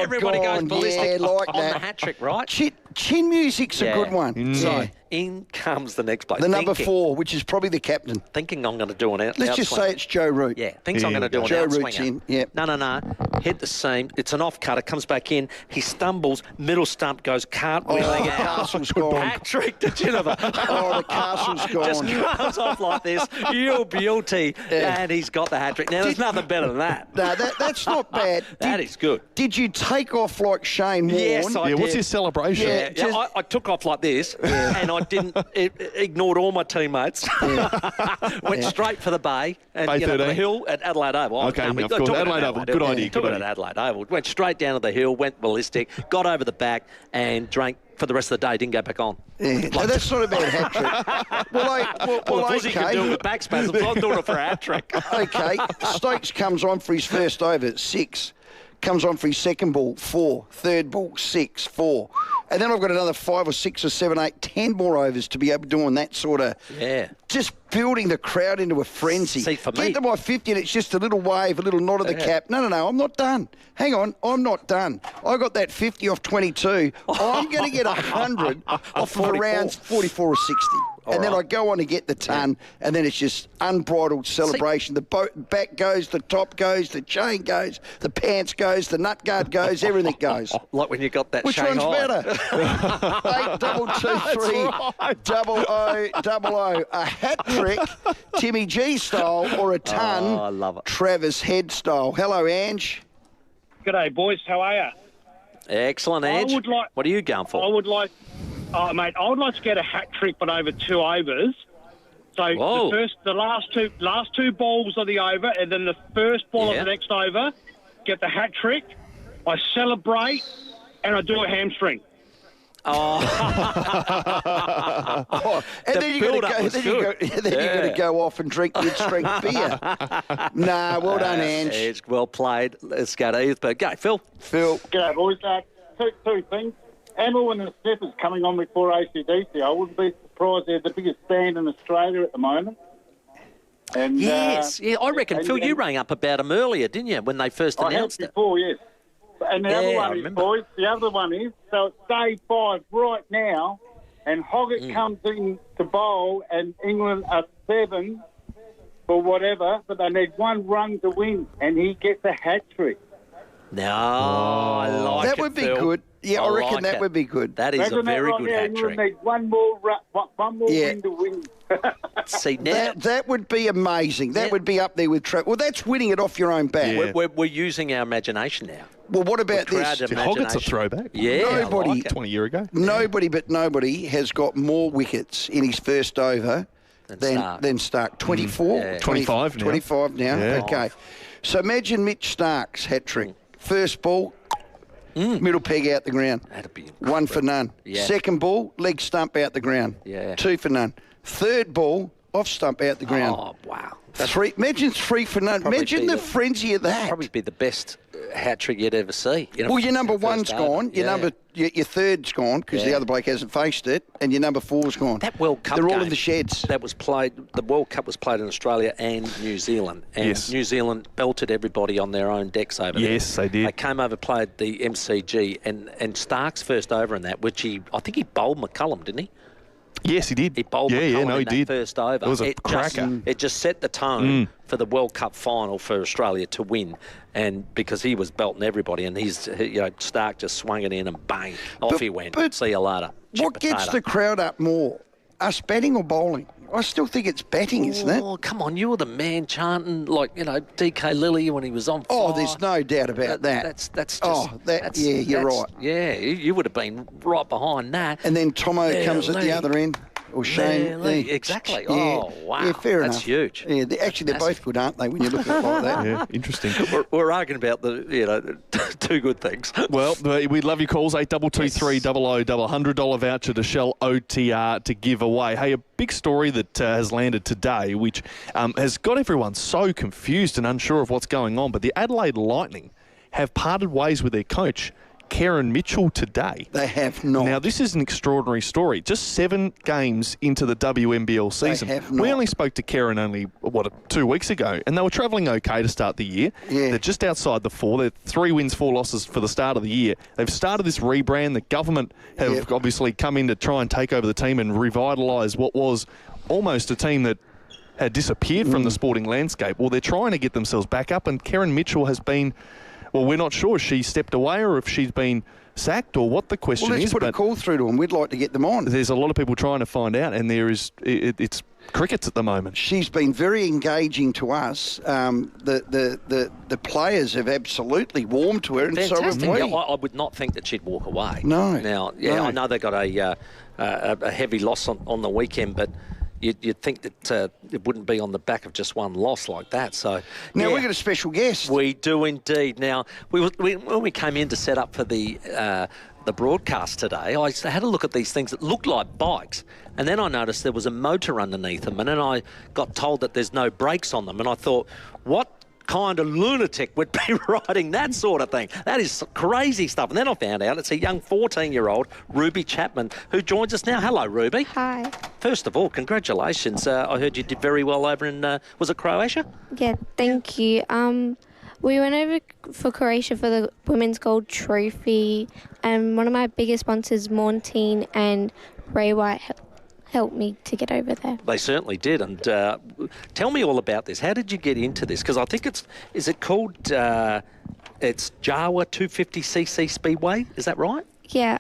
everybody goes ballistic on the hat trick, right? Chin music's a good one. So in comes the next bloke. The number 4, which is probably the captain. Thinking I'm going to do an out. Let's just say it's Joe Root. Yeah, thinks I'm going to do an Joe outswinger. Root's in. Yeah. No. Hit the seam. It's an off cutter. Comes back in. He stumbles. Middle stump goes cartwheeling out. The castle's gone. Hat trick to Jennifer. The castle's gone. Just comes off like this. You beauty. Yeah. And he's got the hat trick. Now, there's nothing better than that. No, that's not bad. That is good. Did you take off like Shane Warne? Yes, I did. What's his celebration? Yeah, I took off like this, and I didn't. Ignored all my teammates. Went straight for the bay and the hill at Adelaide Oval. Okay, of course. Adelaide Oval. Good idea. Took it at Adelaide Oval. Went straight down to the hill. Went ballistic. Got over the back and drank for the rest of the day. Didn't go back on. Yeah. No, that's not a bad hat trick. Well, Fuzzy can do it with back spasms. I'm doing it for a hat trick. Okay. Stokes comes on for his first over, 6. Comes on for his second ball, 4. Third ball, 6, 4. And then I've got another 5 or 6 or 7, 8, 10 more overs to be able to do on that sort of... Yeah. Just building the crowd into a frenzy. See, for me... Get to my 50 and it's just a little wave, a little nod of the cap. No, I'm not done. Hang on, I'm not done. I got that 50 off 22. I'm going to get 100 off of around 44 or 60. And then I go on to get the ton, and then it's just unbridled celebration. The back goes, the top goes, the chain goes, the pants goes, the nut guard goes, everything goes. Like when you got that Which Shanghai. one's better? 8 double 2 3 double O. A hat trick, Timmy G style, or a ton, I love it. Travis Head style. Hello, Ange. G'day, boys. How are you? Excellent, Ange. What are you going for? I would like to get a hat trick, but over 2 overs. So the last two balls of the over, and then the first ball of the next over, get the hat trick. I celebrate, and I do a hamstring. And then you're going to go off and drink mid-strength beer. Nah, well done, Ange. It's well played. Let's go to Eithberg. Go, Phil. G'day, boys. Two things. Amel and the Sniffers coming on before ACDC. I wouldn't be surprised they're the biggest band in Australia at the moment. And, I reckon, Phil, you rang up about them earlier, didn't you, when they first announced it? Before, yes. And the other one is, boys, so it's day 5 right now, and Hoggett comes in to bowl, and England are 7 or whatever, but they need 1 run to win, and he gets a hat trick. No, I like that would be good. Yeah, I reckon that would be good. That is a very good hat trick. Need one more win to win. See, now that would be amazing. That would be up there with Well, that's winning it off your own bat. Yeah. We're using our imagination now. Well, what about this? Hoggett's a throwback. Yeah, nobody 20 years ago. Nobody has got more wickets in his first over than Stark. 24? 25 now. 25 now. Yeah. Okay. So imagine Mitch Stark's hat trick. First ball, middle peg out the ground. That'd be 1 for none. Yeah. Second ball, leg stump out the ground. Yeah. 2 for none. Third ball, off stump out the ground. Oh, wow. Imagine 3 for none. Imagine the frenzy of that. Probably be the best hat trick you'd ever see. Well, your number 1's gone. Your third's gone because the other bloke hasn't faced it, and your number 4's gone. That World Cup they're all game in the sheds. That was played. The World Cup was played in Australia and New Zealand, and New Zealand belted everybody on their own decks over there. Yes, they did. They came over, played the MCG, and Stark's first over in that, which I think he bowled McCullum, didn't he? Yes, he did. He bowled McCullum in that first over. It was a cracker. It just set the tone for the World Cup final for Australia to win, and because he was belting everybody, and Stark just swung it in and bang, off he went. See you later. What gets the crowd up more, us batting or bowling? I still think it's batting, isn't it? Oh, come on, you were the man chanting DK Lilly when he was on fire. Oh, there's no doubt about that. That's just... you're right. Yeah, you would have been right behind that. And then Tomo comes at the other end. Or Shane. Exactly. Oh, wow. Yeah, fair enough. That's huge. Yeah, they're both good, aren't they, when you look at it like that? Yeah, interesting. We're arguing about the two good things. Well, we love your calls. 8223 00 $100 voucher to Shell OTR to give away. Hey, a big story that has landed today, which has got everyone so confused and unsure of what's going on. But the Adelaide Lightning have parted ways with their coach, Karen Mitchell today. They have not. Now, this is an extraordinary story. Just 7 games into the WNBL season. They have not. We only spoke to Karen 2 weeks ago, and they were travelling okay to start the year. Yeah. They're just outside the 4. They're 3 wins, 4 losses for the start of the year. They've started this rebrand. The government have obviously come in to try and take over the team and revitalise what was almost a team that had disappeared from the sporting landscape. Well, they're trying to get themselves back up, and Karen Mitchell has been, well, we're not sure if she stepped away or if she's been sacked or what the question Well, let's is. put a call through to them. We'd like to get them on. There's a lot of people trying to find out, and it's crickets at the moment. She's been very engaging to us. The players have absolutely warmed to her, and Fantastic. so have we. Yeah, I would not think that she'd walk away. No. Now, No. I know they got a heavy loss on the weekend, but you'd think that it wouldn't be on the back of just one loss like that. So Now, we've got a special guest. We do indeed. Now, when we came in to set up for the broadcast today, I had a look at these things that looked like bikes, and then I noticed there was a motor underneath them, and then I got told that there's no brakes on them, and I thought, what kind of lunatic would be riding that sort of thing? That is crazy stuff. And then I found out it's a young 14-year-old, Ruby Chapman, who joins us now. Hello, Ruby. Hi. First of all, congratulations. I heard you did very well over in, was it Croatia? Yeah, thank you. We went over for Croatia for the Women's Gold Trophy, and one of my biggest sponsors, Morntine and Rowey, helped me to get over there. They certainly did. And tell me all about this. How did you get into this? Because I think is it called, it's Jawa 250cc Speedway? Is that right? Yeah,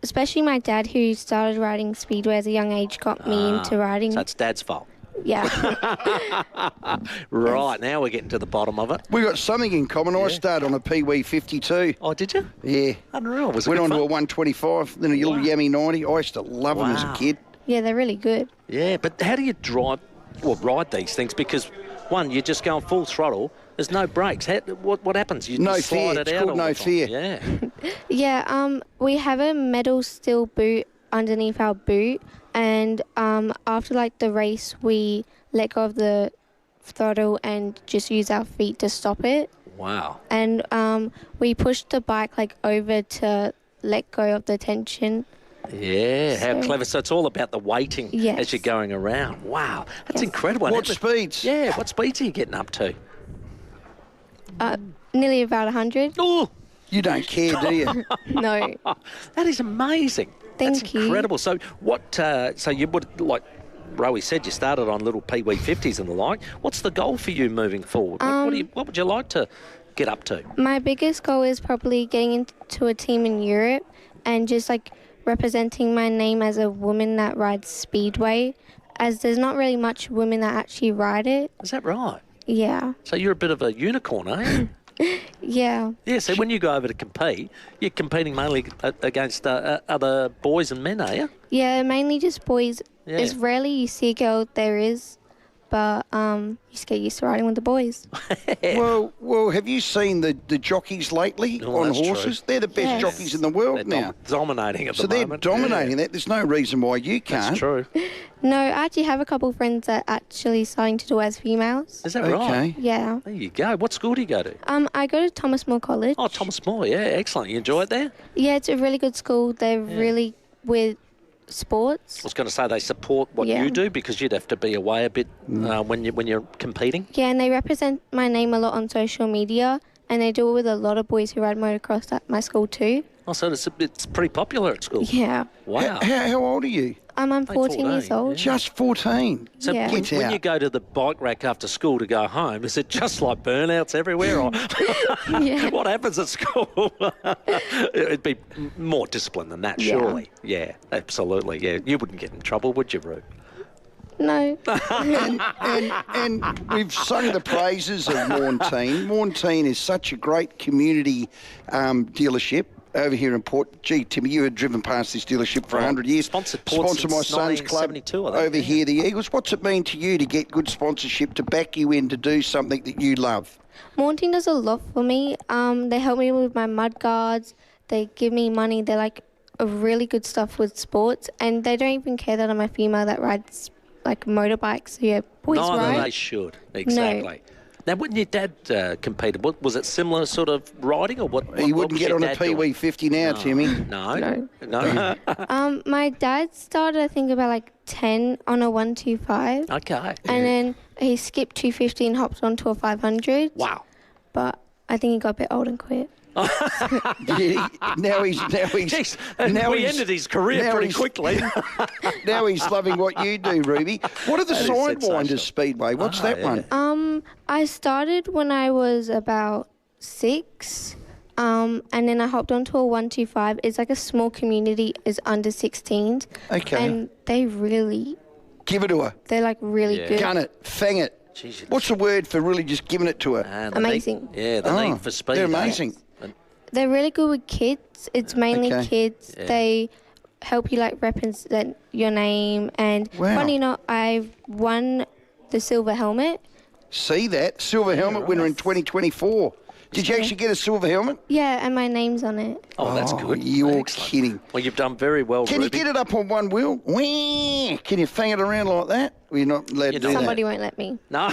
especially my dad, who started riding Speedway at a young age, got me into riding. So it's Dad's fault. Yeah. Right, now we're getting to the bottom of it. We've got something in common. I started on a Pee-wee 52. Oh, did you? Yeah. Unreal. Was it Went good on to a fun? 125, then a little Yummy 90. I used to love them as a Wow. kid. Yeah, they're really good. Yeah, but how do you ride these things? Because, one, you're just going full throttle. There's no brakes. What happens? You No just slide fear. it It's out called all no the time. fear. Yeah. Yeah, we have a metal steel boot underneath our boot, and after like the race, we let go of the throttle and just use our feet to stop it. Wow. And we pushed the bike like over to let go of the tension. Yeah, how So- clever. So it's all about the weighting Yes. as you're going around. Wow, that's Yes. incredible. What speeds? Yeah, what speeds are you getting up to? Nearly about 100. Oh, You don't care, do you? No. that is amazing. Thank That's you. incredible. So what, so you would, like Rowey said, you started on little Pee-wee 50s and the like. What's the goal for you moving forward? What would you like to get up to? My biggest goal is probably getting into a team in Europe and just like representing my name as a woman that rides Speedway, as there's not really much women that actually ride it. Is that right? Yeah. So you're a bit of a unicorn, are you? Yeah. Yeah, so when you go over to compete, you're competing mainly against other boys and men, are you? Yeah, mainly just boys. Yeah. It's rarely you see a girl, there is, but you just get used to riding with the boys. Well, have you seen the jockeys lately Oh, on that's horses? true. They're the best Yes. jockeys in the world They're now. dominating at So the they're moment. dominating Yeah. that. There's no reason why you can't. That's true. No, I actually have a couple friends that actually starting to do as females. Is that Okay. right? Yeah. There you go. What school do you go to? I go to Thomas More College. Oh, Thomas More. Yeah, excellent. You enjoy it there? Yeah, it's a really good school. They're really with sports. I was going to say they support what Yeah. you do because you'd have to be away a bit when you're competing. Yeah, and they represent my name a lot on social media, and they do it with a lot of boys who ride motocross at my school too. Oh, so it's pretty popular at school. Yeah. Wow. How old are you? I'm 14 years 14, old. yeah. Just 14. So Yeah. when, Get when out. you go to the bike rack after school to go home, is it just like burnouts everywhere? Or Yeah. what happens at school? It'd be more discipline than that, Yeah. surely. Yeah, absolutely. Yeah, you wouldn't get in trouble, would you, Roo? No. And we've sung the praises of Morntine. Morntine is such a great community dealership over here in Port. Gee, Timmy, you had driven past this dealership for 100 years. Sponsored Port Sponsor my since son's club 1972, I think, over yeah. here, the Eagles. What's it mean to you to get good sponsorship, to back you in to do something that you love? Morntine does a lot for me. They help me with my mud guards. They give me money. They're like a really good stuff with sports, and they don't even care that I'm a female that rides like motorbikes. So yeah, boys Neither ride. they should. Exactly. Now, when your dad competed, was it similar sort of riding or what? He wouldn't get on a Pee-wee 50 now, Timmy. No. My dad started, I think, about like 10 on a 125. Okay. And then he skipped 250 and hopped onto a 500. Wow. But I think he got a bit old and quit. Now he's ended his career pretty quickly. Now he's loving what you do, Ruby. What are the Sidewinders Speedway? What's that one? I started when I was about 6. And then I hopped onto a 125. It's like a small community, is under 16s. Okay. And they really... Give it to her. They're like really good. Gun it. Fang it. Jeez, What's the word for really just giving it to her? Amazing. The need for speed. They're amazing. They're really good with kids. It's mainly kids. Yeah. They help you like represent your name. And funny enough, I won the silver helmet. See that? Silver helmet winner in 2024. Did you actually get a silver helmet? Yeah, and my name's on it. Oh, that's good. You're Excellent. kidding. Well, you've done very well, Can Ruby. you get it up on one wheel? Whee! Can you fang it around like that? Well, you're not allowed to do Somebody won't let me. No.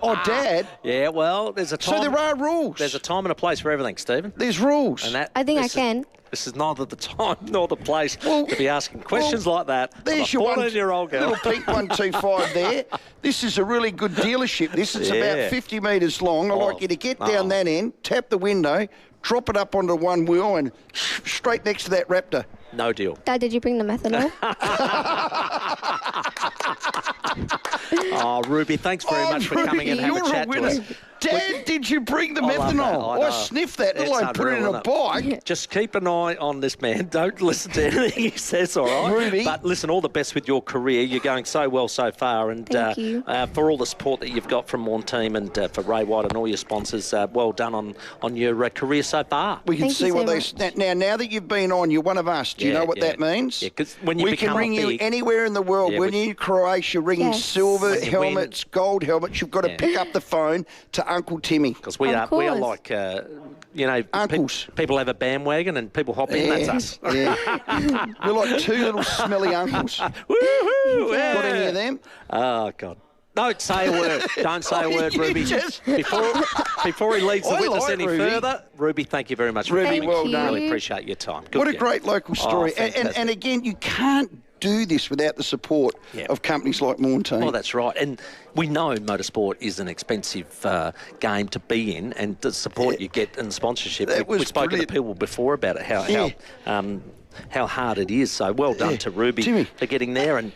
Oh, Dad. Yeah, well, there's a time. So there are rules. There's a time and a place for everything, Stephen. There's rules. And that, I think I this is- can. This is neither the time nor the place to be asking questions like that. There's I'm a your 14-year-old girl. little pink 125 there. This is a really good dealership. This is about 50 metres long. I'd like you to get down that end, tap the window, drop it up onto one wheel and straight next to that Raptor. No deal. Dad, did you bring the methanol? Oh, Ruby, thanks very much for coming in and having a chat to us. Dad, did you bring the I love methanol? that. I I know. sniffed that, let It's alone put it in unreal, a isn't it? bike. Just keep an eye on this man. Don't listen to anything he says, all right? Ruby. But listen, all the best with your career. You're going so well so far. And Thank you. For all the support that you've got from Morn Team and for Ray White and all your sponsors, well done on your career so far. We can Thank you see so what much. they... Now that you've been on, you're one of us. Do you know what that means? Yeah, because when you we become can ring you big, anywhere in the world. Yeah, when you're in Croatia, ringing Yes. silver When you helmets, gold helmets, you've got to pick up the phone to Uncle Timmy. because we Of are course. like, Uncles. people have a bandwagon and people hop in. That's us. Yeah. We're like two little smelly uncles. Woohoo! Got any of them? Oh, God. Don't say a word. Don't say a word, You Ruby. just- Before he leads the I witness like any Ruby. further, Ruby, thank you very much for Ruby, coming. well Thank done. Really you. appreciate your time. Good What a girl. great local story. fantastic. And again, you can't do this without the support of companies like Morn Team. Oh, that's right. And we know motorsport is an expensive game to be in, and the support you get and sponsorship. That was We've spoken brilliant. to people before about it, how hard it is. So well done to Ruby Timmy. for getting there. And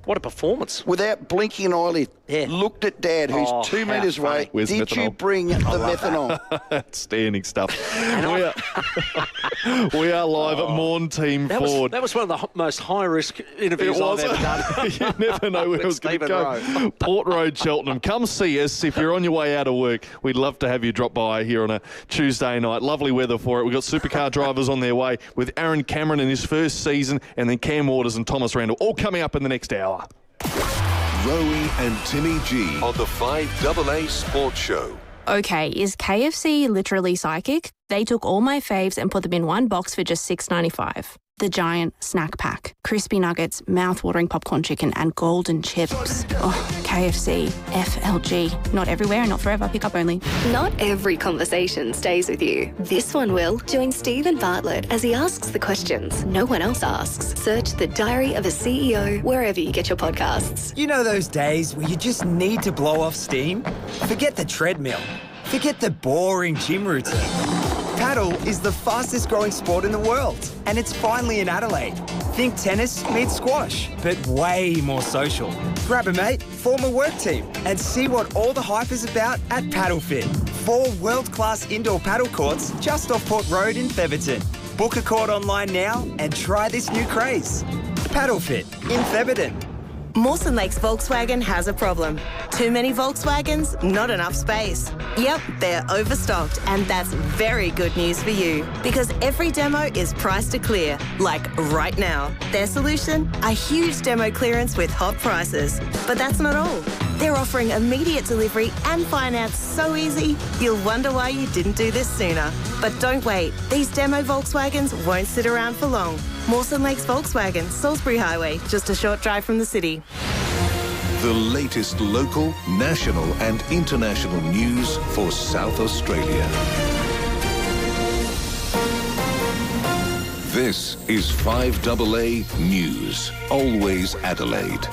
what a performance. Without blinking an eyelid, looked at Dad, who's Oh, 2 how metres funny. away. Where's Did you methanol? bring the methanol? Outstanding stuff. we are live at Morn Team Ford. That was one of the most high-risk interviews I've ever done. You never know where it was going to Stephen go. Port Road, Cheltenham. Come see us if you're on your way out of work. We'd love to have you drop by here on a Tuesday night. Lovely weather for it. We've got supercar drivers on their way with Aaron Cameron in his first season, and then Cam Waters and Thomas Randall all coming up in the next hour. Rowey and Timmy G on the 5AA Sports Show. Okay, is KFC literally psychic? They took all my faves and put them in one box for just $6.95. The giant snack pack. Crispy nuggets, mouth-watering popcorn chicken, and golden chips. Oh, KFC. FLG. Not everywhere and not forever. Pick up only. Not every conversation stays with you. This one will. Join Stephen Bartlett as he asks the questions no one else asks. Search The Diary of a CEO wherever you get your podcasts. You know those days where you just need to blow off steam? Forget the treadmill. Forget the boring gym routine. Paddle is the fastest growing sport in the world, and it's finally in Adelaide. Think tennis meets squash, but way more social. Grab a mate, form a work team, and see what all the hype is about at PaddleFit. 4 world-class indoor paddle courts just off Port Road in Theberton. Book a court online now and try this new craze. PaddleFit in Theberton. Mawson Lakes Volkswagen has a problem. Too many Volkswagens, not enough space. Yep, they're overstocked, and that's very good news for you because every demo is priced to clear, like right now. Their solution? A huge demo clearance with hot prices. But that's not all. They're offering immediate delivery and finance so easy, you'll wonder why you didn't do this sooner. But don't wait. These demo Volkswagens won't sit around for long. Mawson Lakes Volkswagen, Salisbury Highway, just a short drive from the city. The latest local, national and international news for South Australia. This is 5AA News. Always Adelaide.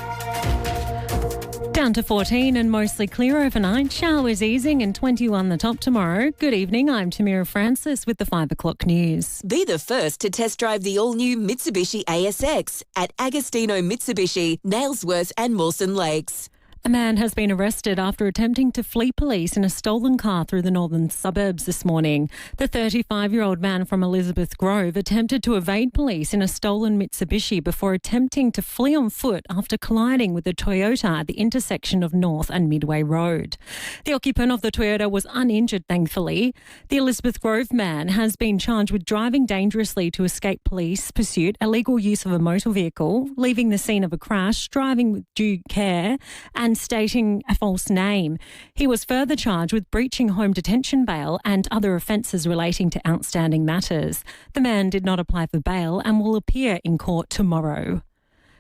Down to 14 and mostly clear overnight. Showers easing and 21 the top tomorrow. Good evening, I'm Tamira Francis with the 5 o'clock news. Be the first to test drive the all-new Mitsubishi ASX at Agostino Mitsubishi, Nailsworth and Mawson Lakes. A man has been arrested after attempting to flee police in a stolen car through the northern suburbs this morning. The 35-year-old man from Elizabeth Grove attempted to evade police in a stolen Mitsubishi before attempting to flee on foot after colliding with a Toyota at the intersection of North and Midway Road. The occupant of the Toyota was uninjured, thankfully. The Elizabeth Grove man has been charged with driving dangerously to escape police pursuit, illegal use of a motor vehicle, leaving the scene of a crash, driving with due care and stating a false name. He was further charged with breaching home detention bail and other offences relating to outstanding matters. The man did not apply for bail and will appear in court tomorrow.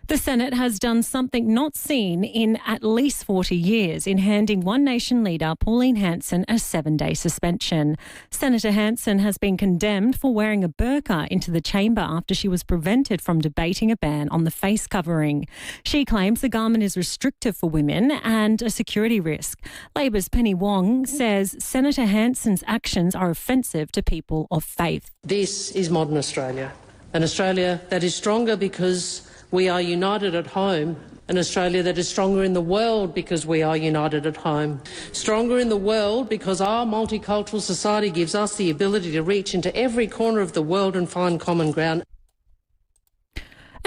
The Senate has done something not seen in at least 40 years in handing One Nation leader Pauline Hanson a 7-day suspension. Senator Hanson has been condemned for wearing a burqa into the chamber after she was prevented from debating a ban on the face covering. She claims the garment is restrictive for women and a security risk. Labor's Penny Wong says Senator Hanson's actions are offensive to people of faith. This is modern Australia, an Australia that is stronger because we are united at home, an Australia that is stronger in the world because we are united at home. Stronger in the world because our multicultural society gives us the ability to reach into every corner of the world and find common ground.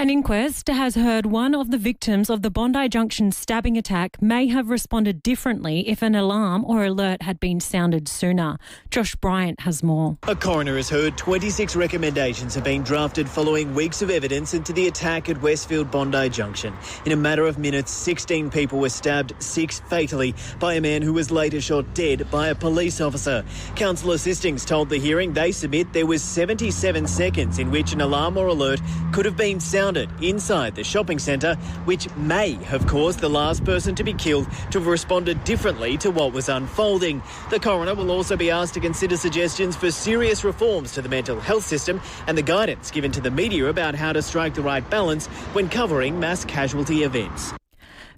An inquest has heard one of the victims of the Bondi Junction stabbing attack may have responded differently if an alarm or alert had been sounded sooner. Josh Bryant has more. A coroner has heard 26 recommendations have been drafted following weeks of evidence into the attack at Westfield Bondi Junction. In a matter of minutes, 16 people were stabbed, 6 fatally, by a man who was later shot dead by a police officer. Counsellor Sistings told the hearing they submit there was 77 seconds in which an alarm or alert could have been sounded inside the shopping centre, which may have caused the last person to be killed to have responded differently to what was unfolding. The coroner will also be asked to consider suggestions for serious reforms to the mental health system and the guidance given to the media about how to strike the right balance when covering mass casualty events.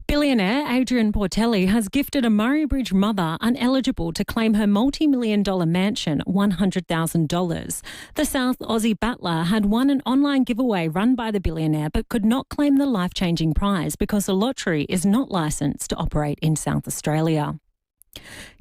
Billionaire Adrian Portelli has gifted a Murray Bridge mother ineligible to claim her multi-million-dollar mansion $100,000. The South Aussie battler had won an online giveaway run by the billionaire but could not claim the life-changing prize because the lottery is not licensed to operate in South Australia.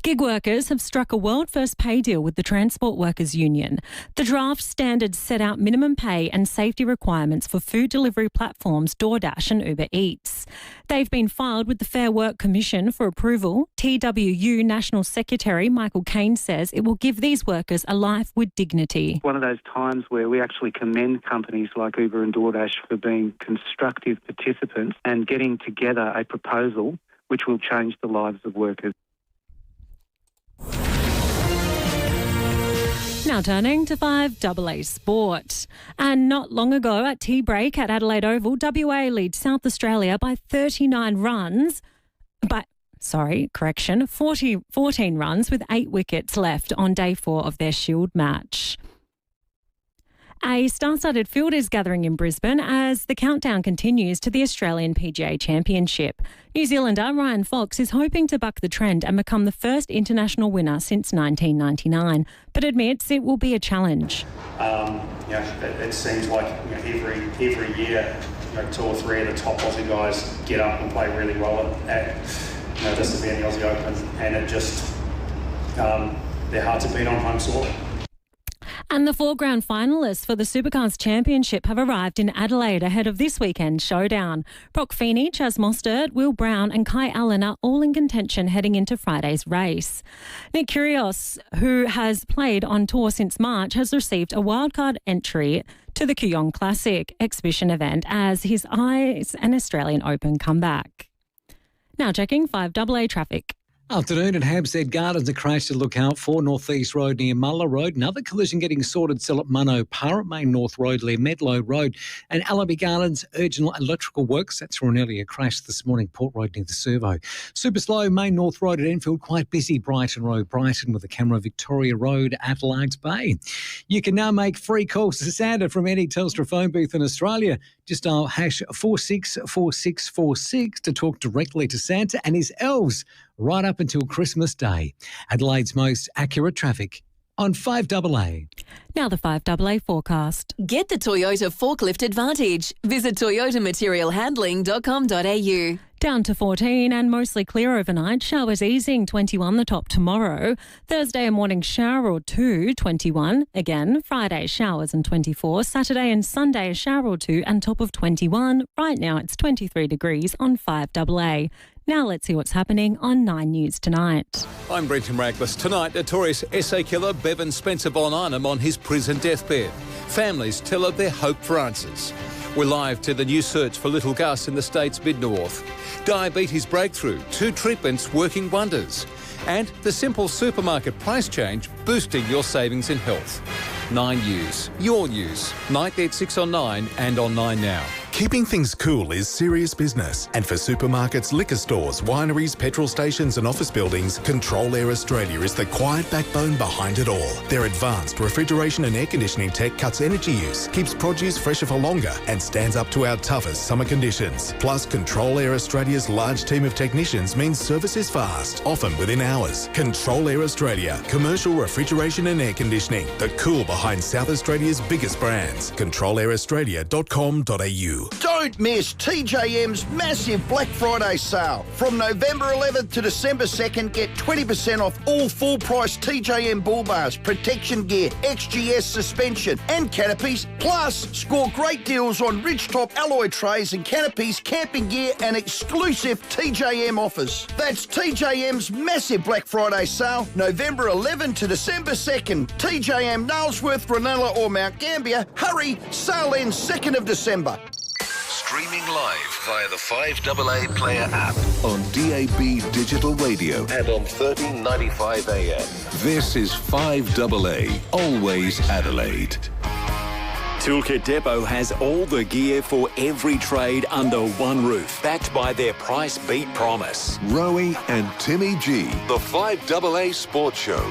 Gig workers have struck a world-first pay deal with the Transport Workers Union. The draft standards set out minimum pay and safety requirements for food delivery platforms DoorDash and Uber Eats. They've been filed with the Fair Work Commission for approval. TWU National Secretary Michael Caine says it will give these workers a life with dignity. One of those times where we actually commend companies like Uber and DoorDash for being constructive participants and getting together a proposal which will change the lives of workers. Now turning to 5AA Sport. And not long ago at tea break at Adelaide Oval, WA leads South Australia by 14 runs with 8 wickets left on day 4 of their Shield match. A star-studded field is gathering in Brisbane as the countdown continues to the Australian PGA Championship. New Zealander Ryan Fox is hoping to buck the trend and become the first international winner since 1999, but admits it will be a challenge. It seems like every year, 2 or 3 of the top Aussie guys get up and play really well at this is the Aussie Open, and it just they're hard to beat on home soil. And the 4 grand finalists for the Supercars Championship have arrived in Adelaide ahead of this weekend's showdown. Brock Feeney, Chaz Mostert, Will Brown and Kai Allen are all in contention heading into Friday's race. Nick Kyrgios, who has played on tour since March, has received a wildcard entry to the Kooyong Classic exhibition event as his eyes an Australian Open comeback. Now checking 5AA traffic. Afternoon at Hampstead Gardens, a crash to look out for. Northeast Road near Muller Road. Another collision getting sorted still at Munno Parra, Main North Road near Medlow Road. And Allaby Gardens, urgent electrical works. That's for an earlier crash this morning, Port Road near the Servo. Super slow, Main North Road at Enfield, quite busy. Brighton Road, Brighton with the camera, Victoria Road, Adelaide's Bay. You can now make free calls to Santa from any Telstra phone booth in Australia. Just dial hash 464646 to talk directly to Santa and his elves right up until Christmas Day. Adelaide's most accurate traffic on 5AA. Now the 5AA forecast. Get the Toyota Forklift Advantage. Visit toyotamaterialhandling.com.au. Down to 14 and mostly clear overnight. Showers easing, 21 the top tomorrow. Thursday a morning shower or two, 21. Again, Friday showers and 24. Saturday and Sunday a shower or two and top of 21. Right now it's 23 degrees on 5AA. Now let's see what's happening on 9 News tonight. I'm Brenton Raglas. Tonight, notorious essay killer Bevan Spencer Von Arnhem on his prison deathbed. Families tell of their hope for answers. We're live to the new search for little Gus in the state's mid-north. Diabetes breakthrough, 2 treatments working wonders. And the simple supermarket price change boosting your savings in health. 9 News, your news. Night at 6 on 9 and on 9 Now. Keeping things cool is serious business, and for supermarkets, liquor stores, wineries, petrol stations and office buildings, Control Air Australia is the quiet backbone behind it all. Their advanced refrigeration and air conditioning tech cuts energy use, keeps produce fresher for longer and stands up to our toughest summer conditions. Plus, Control Air Australia's large team of technicians means service is fast, often within hours. Control Air Australia, commercial refrigeration and air conditioning, the cool behind South Australia's biggest brands. controlairaaustralia.com.au. Don't miss TJM's massive Black Friday sale. From November 11th to December 2nd, get 20% off all full-price TJM bull bars, protection gear, XGS suspension and canopies. Plus, score great deals on ridgetop alloy trays and canopies, camping gear and exclusive TJM offers. That's TJM's massive Black Friday sale, November 11 to December 2nd. TJM Nailsworth, Ranella or Mount Gambier. Hurry, sale ends 2nd of December. Streaming live via the 5AA Player app on DAB Digital Radio and on 1395 AM. This is 5AA, always Adelaide. Toolkit Depot has all the gear for every trade under one roof, backed by their price beat promise. Rowey and Timmy G, the 5AA Sports Show.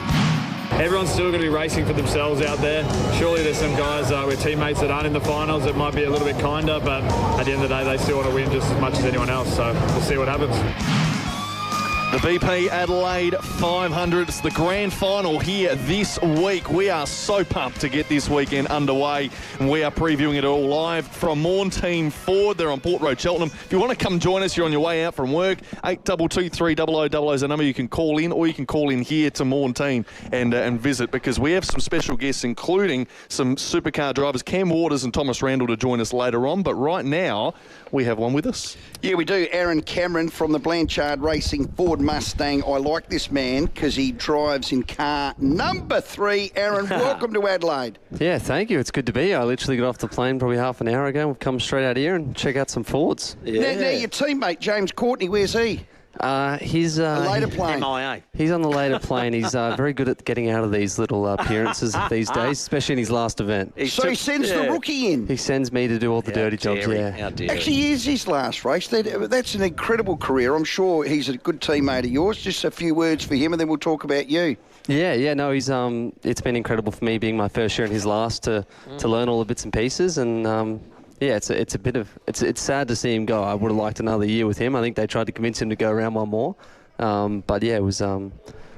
Everyone's still going to be racing for themselves out there. Surely there's some guys with teammates that aren't in the finals that might be a little bit kinder, but at the end of the day, they still want to win just as much as anyone else. So we'll see what happens. The BP Adelaide 500. It's the grand final here this week. We are so pumped to get this weekend underway, and we are previewing it all live from Morn Team Ford. They're on Port Road, Cheltenham. If you want to come join us, you're on your way out from work, 8223 0000 is a number you can call in, or you can call in here to Morn Team and visit, because we have some special guests, including some supercar drivers, Cam Waters and Thomas Randall, to join us later on. But right now, we have one with us. Yeah, we do. Aaron Cameron from the Blanchard Racing Ford Mustang. I like this man because he drives in car number 3. Aaron, welcome to Adelaide. Yeah, thank you. It's good to be here. I literally got off the plane probably half an hour ago. We've come straight out here and check out some Fords. Yeah. Now your teammate, James Courtney, where's he? He's a later plane. MIA. He's on the later plane. He's very good at getting out of these little appearances these days, especially in his last event. So he sends the rookie in. He sends me to do all the dirty jobs. Yeah. Actually, he is his last race. That's an incredible career. I'm sure he's a good teammate of yours. Just a few words for him, and then we'll talk about you. Yeah, no, he's it's been incredible for me being my first year in his last to learn all the bits and pieces, and yeah, it's sad to see him go. I would have liked another year with him. I think they tried to convince him to go around one more, but yeah, it was.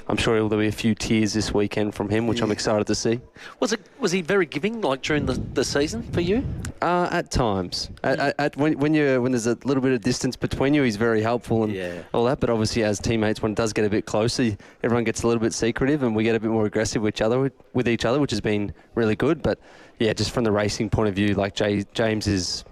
I'm sure there'll be a few tears this weekend from him, which I'm excited to see. Was he very giving, like during the season for you? At times, when there's a little bit of distance between you, he's very helpful and all that. But obviously, as teammates, when it does get a bit closer, everyone gets a little bit secretive, and we get a bit more aggressive with each other, which has been really good. But yeah, just from the racing point of view, like James is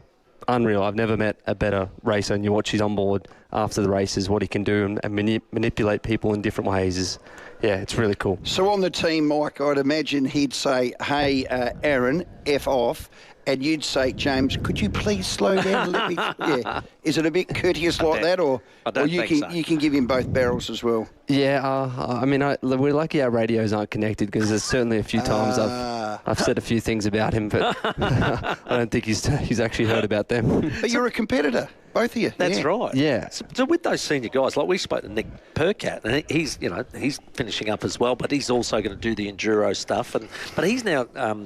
unreal. I've never met a better racer, and you watch his on board after the races, what he can do and manipulate people in different ways is, yeah, it's really cool. So on the team, Mike, I'd imagine he'd say, hey, Aaron, F off. And you'd say, James, could you please slow down a little bit? Yeah. Is it a bit courteous like that, or you can give him both barrels as well? Yeah, I mean, we're lucky our radios aren't connected because there's certainly a few times I've said a few things about him, but I don't think he's actually heard about them. But you're a competitor, both of you. That's right. Yeah. So with those senior guys, like we spoke to Nick Percat, and he's finishing up as well, but he's also going to do the enduro stuff, but he's now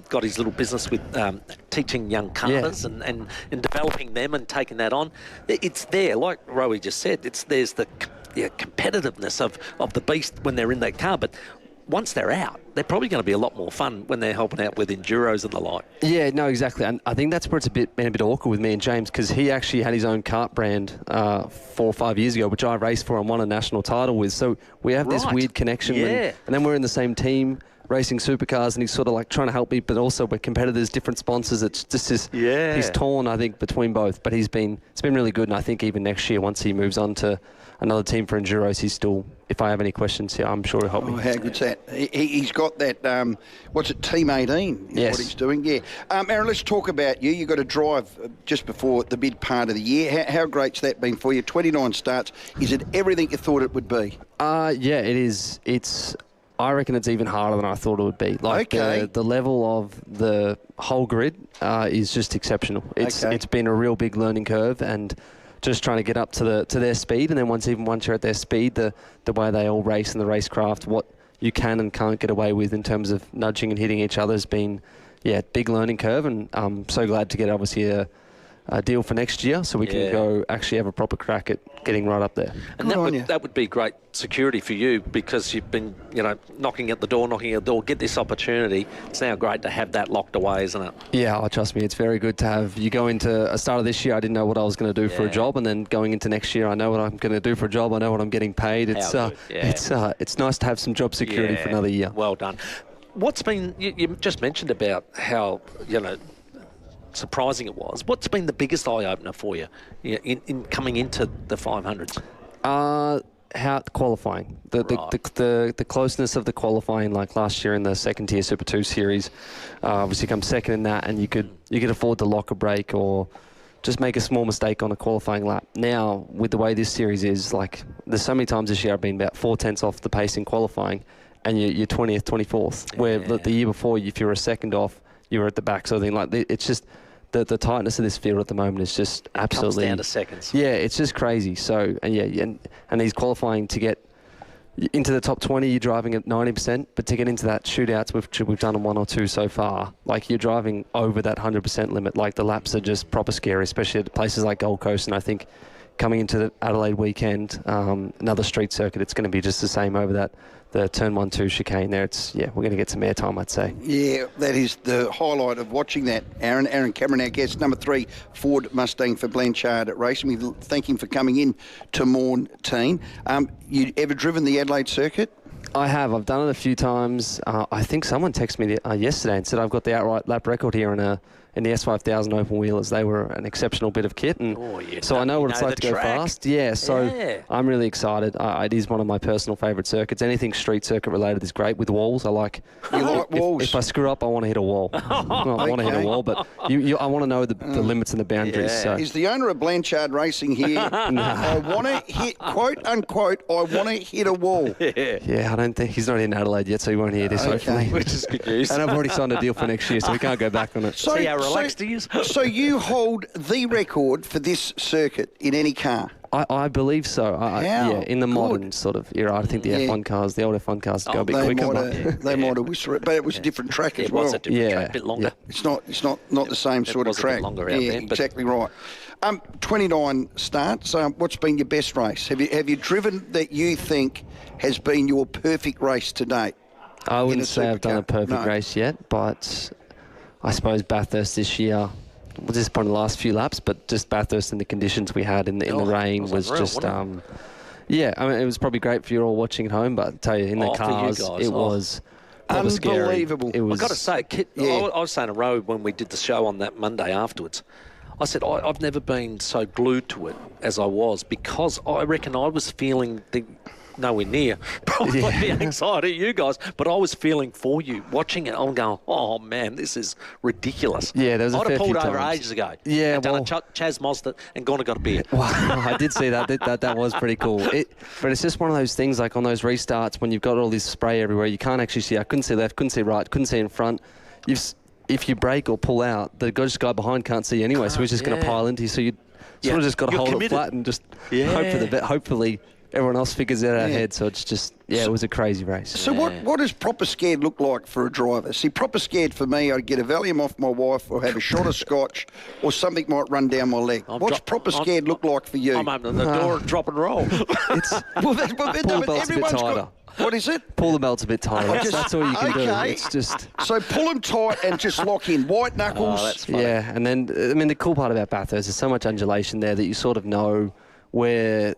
got his little business with teaching young karters and developing them and taking that on. It's there, like Rowey just said. There's the competitiveness of the beast when they're in that car, but once they're out, they're probably going to be a lot more fun when they're helping out with enduros and the like. Yeah, no, exactly. And I think that's where it's been a bit awkward with me and James, because he actually had his own kart brand 4 or 5 years ago, which I raced for and won a national title with. So we have this weird connection. And then we're in the same team racing supercars, and he's sort of like trying to help me, but also we're competitors, different sponsors. It's just he's torn, I think, between both. But it's been really good, and I think even next year, once he moves on to another team for enduros, he's still, if I have any questions here, I'm sure he'll help me. How good's that? He's got that, what's it, Team 18 is what he's doing, yeah. Aaron, let's talk about you. You got to drive just before the mid part of the year. How great's that been for you? 29 starts. Is it everything you thought it would be? Yeah, it is. I reckon it's even harder than I thought it would be. Like the level of the whole grid is just exceptional. It's been a real big learning curve, and just trying to get up to their speed, and then once you're at their speed, the way they all race in the racecraft, what you can and can't get away with in terms of nudging and hitting each other has been, big learning curve, and I'm so glad to get obviously a deal for next year so we can go actually have a proper crack at getting right up there. And that would be great security for you, because you've been, knocking at the door, get this opportunity. It's now great to have that locked away, isn't it? Yeah, trust me, it's very good to have. You go into a start of this year, I didn't know what I was going to do for a job, and then going into next year, I know what I'm going to do for a job. I know what I'm getting paid. It's nice to have some job security for another year. Well done. What's been, you just mentioned about how, surprising it was. What's been the biggest eye-opener for you in coming into the 500s? How qualifying, the closeness of the qualifying, like last year in the second tier Super 2 series, obviously come second in that, and you could afford to lock a break or just make a small mistake on a qualifying lap. Now, with the way this series is, like, there's so many times this year I've been about 4/10 off the pace in qualifying, and you're 20th, 24th, where the year before, if you were a second off, you were at the back. So it's just the tightness of this field at the moment is just absolutely. Comes down to seconds. Yeah, it's just crazy. So and he's qualifying to get into the top 20. You're driving at 90%, but to get into that shootouts, we've done 1 or 2 so far. Like, you're driving over that 100% limit. Like, the laps are just proper scary, especially at places like Gold Coast. And I think coming into the Adelaide weekend, another street circuit, it's going to be just the same over the turn 1-2 chicane there. We're going to get some airtime, I'd say. Yeah, that is the highlight of watching that, Aaron. Aaron Cameron, our guest, number 3 Ford Mustang for Blanchard at Racing. We thank him for coming in to Mornteen. You ever driven the Adelaide circuit? I have. I've done it a few times. I think someone texted me yesterday and said I've got the outright lap record here in the S5000 open wheelers. They were an exceptional bit of kit, and so I know what it's like to go fast. Yeah, so I'm really excited. It is one of my personal favourite circuits. Anything street circuit related is great. With walls, I like. You like walls? If I screw up, I want to hit a wall. I want to hit a wall, but I want to know the limits and the boundaries. Yeah. So. Is the owner of Blanchard Racing here? I want to hit, quote unquote, I want to hit a wall. Yeah, I don't think he's not in Adelaide yet, so he won't hear this hopefully. Which is good news. And I've already signed a deal for next year, so we can't go back on it. See how relaxed he is. So you hold the record for this circuit in any car? I believe so. In the modern sort of era, I think the F1 cars, the old F1 cars go a bit quicker. They might have whistled it, but it was a different track as well. It was a different track, a bit longer. Yeah. It's not the same sort of track. A bit longer out there, exactly right. 29 starts. What's been your best race? Have you driven that you think has been your perfect race to date? I wouldn't say I've done a perfect race yet, but I suppose Bathurst this year. Well, just upon the last few laps, but just Bathurst and the conditions we had in the rain was just, I mean, it was probably great for you all watching at home, but I tell you, in the cars, it was unbelievable. Scary. I've got to say, I was saying to Rowey when we did the show on that Monday afterwards, I said, I've never been so glued to it as I was, because I reckon I was feeling nowhere near probably the anxiety of you guys, but I was feeling for you watching it. I'm going, oh man, this is ridiculous. Yeah, there was a I'd fair have pulled few over times. ages ago. Yeah, and done a Chaz Mazda and gone and got a beer. Wow, I did see that. That was pretty cool. But it's just one of those things, like on those restarts when you've got all this spray everywhere, you can't actually see. I couldn't see left, couldn't see right, couldn't see in front. If you brake or pull out, the guy behind can't see anyway, so he's just going to pile into you. So you sort of just got to hold it flat and just hope for the best. Hopefully everyone else figures it out ahead. So it's just, it was a crazy race. So what does proper scared look like for a driver? See, proper scared for me, I'd get a Valium off my wife or have a shot of scotch or something might run down my leg. What's proper scared look like for you? I'm opening the door and drop and roll. Pull the belts a bit tighter. What is it? Pull the belts a bit tighter. That's all you can do. It's just... So pull them tight and just lock in. White knuckles. Oh, that's funny. Yeah, and then, I mean, the cool part about Bathurst, there's so much undulation there that you sort of know where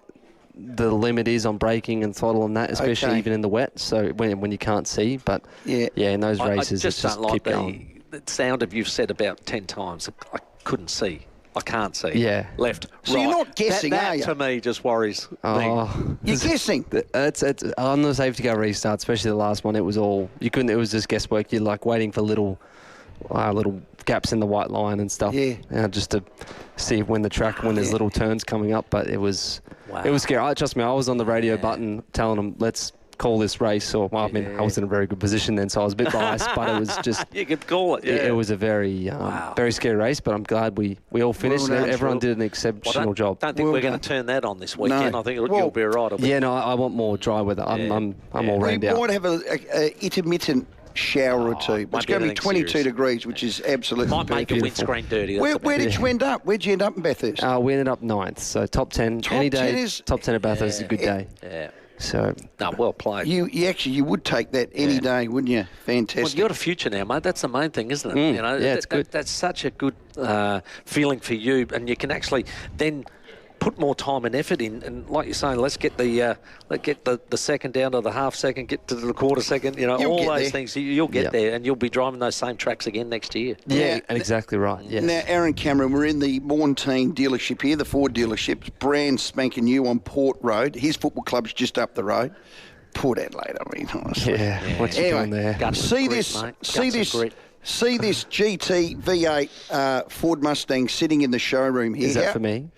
the limit is on braking and throttle and that, especially even in the wet, so when you can't see. But, in those races, I it's just don't like keep going. the sound of you've said about 10 times. I couldn't see. I can't see. Yeah. Left, So right. you're not guessing, that are you? to me just worries me. You're guessing. It's on the safety car restart, especially the last one. It was all you couldn't. It was just guesswork. You're like waiting for little gaps in the white line and stuff. Yeah. Just to see when there's little turns coming up. But it was scary. Trust me, I was on the radio button telling them, let's call this race. Or I mean, I was in a very good position then, so I was a bit biased. But it was just you could call it. Yeah. It was a very very scary race. But I'm glad we all finished. Well done, Everyone did an exceptional job. I don't think we're going to turn that on this weekend. No. I think you'll be right. I want more dry weather. I'm all rained We out. might have a intermittent shower or two. But it's going to be 22 degrees, which is absolutely might make a perfect. windscreen dirty. Where did you end up? Where'd you end up in Bathurst? We ended up 9th, so top 10. Any day, top 10 at Bathurst is a good day. Yeah. So, well played. You would take that any day, wouldn't you? Fantastic. Well, you've got a future now, mate. That's the main thing, isn't it? It's good. That's such a good feeling for you, and you can actually then put more time and effort in. And like you're saying, let's get the second down to the half second, get to the quarter second. You'll all get those there. things. You'll get there, and you'll be driving those same tracks again next year. Yeah, exactly right. Yes. Now, Aaron Cameron, we're in the Morntein dealership here, the Ford dealership, brand spanking new on Port Road. His football club's just up the road. Port Adelaide, I mean, honestly. Yeah. What you doing there? See this GT V8 Ford Mustang sitting in the showroom here. Is that for me?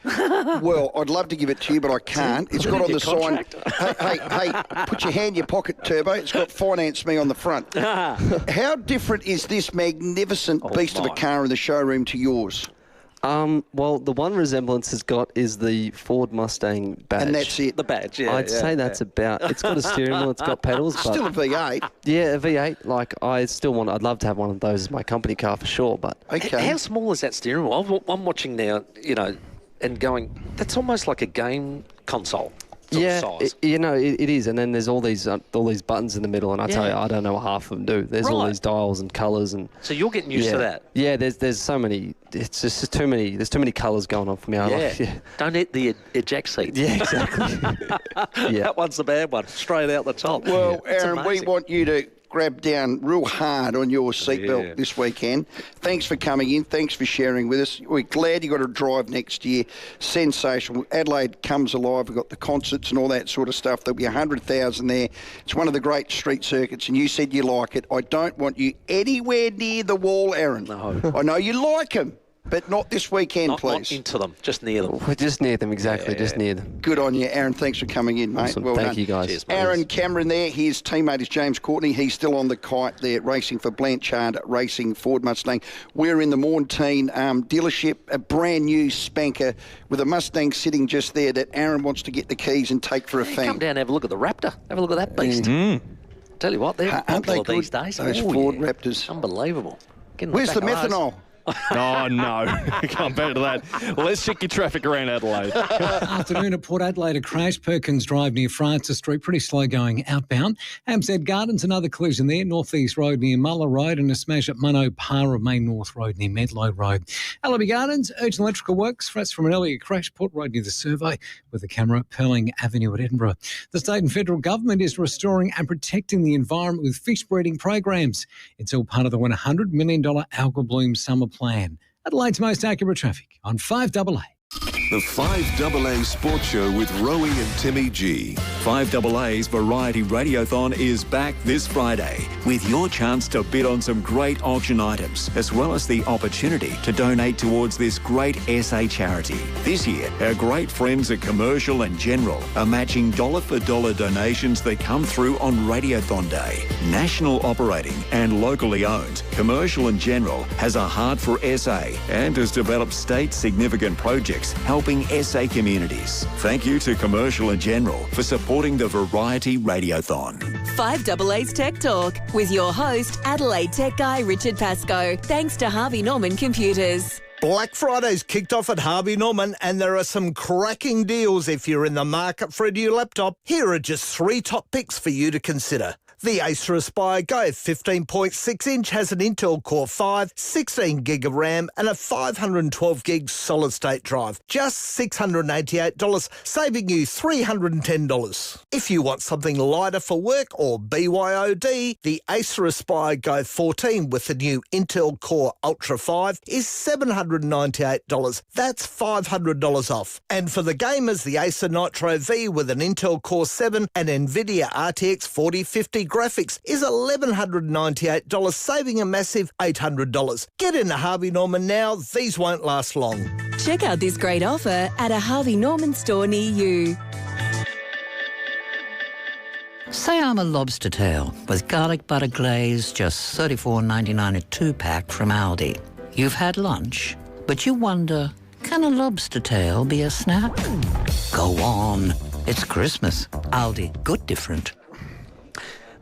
Well, I'd love to give it to you, but I can't. It's got on the sign, hey, put your hand in your pocket, Turbo. It's got finance me on the front. How different is this magnificent beast of a car in the showroom to yours? Well, the one resemblance it's got is the Ford Mustang badge. And that's it. The badge, I'd say that's about... It's got a steering wheel, it's got pedals. But still a V8. Yeah, a V8. Like, I'd love to have one of those as my company car for sure, but... Okay. How small is that steering wheel? I'm watching now, and going, that's almost like a game console. Size. It is. And then there's all these buttons in the middle, and I tell you, I don't know what half of them do. There's all these dials and colours, and so you're getting used to that. Yeah, there's so many. It's just too many. There's too many colours going on for me. Don't hit the eject seat. Yeah, exactly. That one's the bad one, straight out the top. Well, Aaron, we want you to grab down real hard on your seatbelt this weekend. Thanks for coming in. Thanks for sharing with us. We're glad you got to drive next year. Sensational. Adelaide comes alive. We've got the concerts and all that sort of stuff. There'll be 100,000 there. It's one of the great street circuits, and you said you like it. I don't want you anywhere near the wall, Aaron. No. I know you like them, but not this weekend, please. Not into them, just near them. We're just near them, exactly, just near them. Good on you, Aaron. Thanks for coming in, mate. Awesome. Well Thank done. you, guys. Cheers, mate. Aaron Cameron there. His teammate is James Courtney. He's still on the kite there, racing for Blanchard Racing Ford Mustang. We're in the Morntein dealership, a brand new spanker with a Mustang sitting just there that Aaron wants to get the keys and take for a fang. Come down and have a look at the Raptor. Have a look at that beast. Tell you what, they're Aren't they popular good, these days. those Ford Raptors? Unbelievable. Where's the methanol? Oh, no. Come back to that. Well, let's check your traffic around Adelaide. Afternoon at Port Adelaide, a crash. Perkins Drive near Francis Street, pretty slow going outbound. Hampstead Gardens, another collision there. North East Road near Muller Road, and a smash at Munno Para Main North Road near Medlow Road. Allaby Gardens, urgent electrical works. Frets from an earlier crash. Port Road near the Survey with the camera. Perling Avenue at Edinburgh. The state and federal government is restoring and protecting the environment with fish breeding programs. It's all part of the $100 million algal bloom summer plan. Adelaide's most accurate traffic on 5AA. The 5AA Sports Show with Rowey and Timmy G. 5AA's Variety Radiothon is back this Friday with your chance to bid on some great auction items, as well as the opportunity to donate towards this great SA charity. This year, our great friends at Commercial and General are matching dollar-for-dollar donations that come through on Radiothon Day. National operating and locally owned, Commercial and General has a heart for SA and has developed state-significant projects helping SA communities. Thank you to Commercial and General for supporting the Variety Radiothon. 5AA's Tech Talk with your host, Adelaide Tech guy Richard Pascoe. Thanks to Harvey Norman Computers. Black Friday's kicked off at Harvey Norman and there are some cracking deals if you're in the market for a new laptop. Here are just 3 top picks for you to consider. The Acer Aspire Go 15.6-inch has an Intel Core 5, 16 gig of RAM and a 512 gig solid-state drive. Just $688, saving you $310. If you want something lighter for work or BYOD, the Acer Aspire Go 14 with the new Intel Core Ultra 5 is $798. That's $500 off. And for the gamers, the Acer Nitro V with an Intel Core 7 and NVIDIA RTX 4050 graphics is $1,198, saving a massive $800. Get into Harvey Norman now. These won't last long. Check out this great offer at a Harvey Norman store near you. Say I'm a lobster tail with garlic butter glaze, just $34.99 a 2-pack from Aldi. You've had lunch, but you wonder, can a lobster tail be a snack? Go on. It's Christmas. Aldi, good different.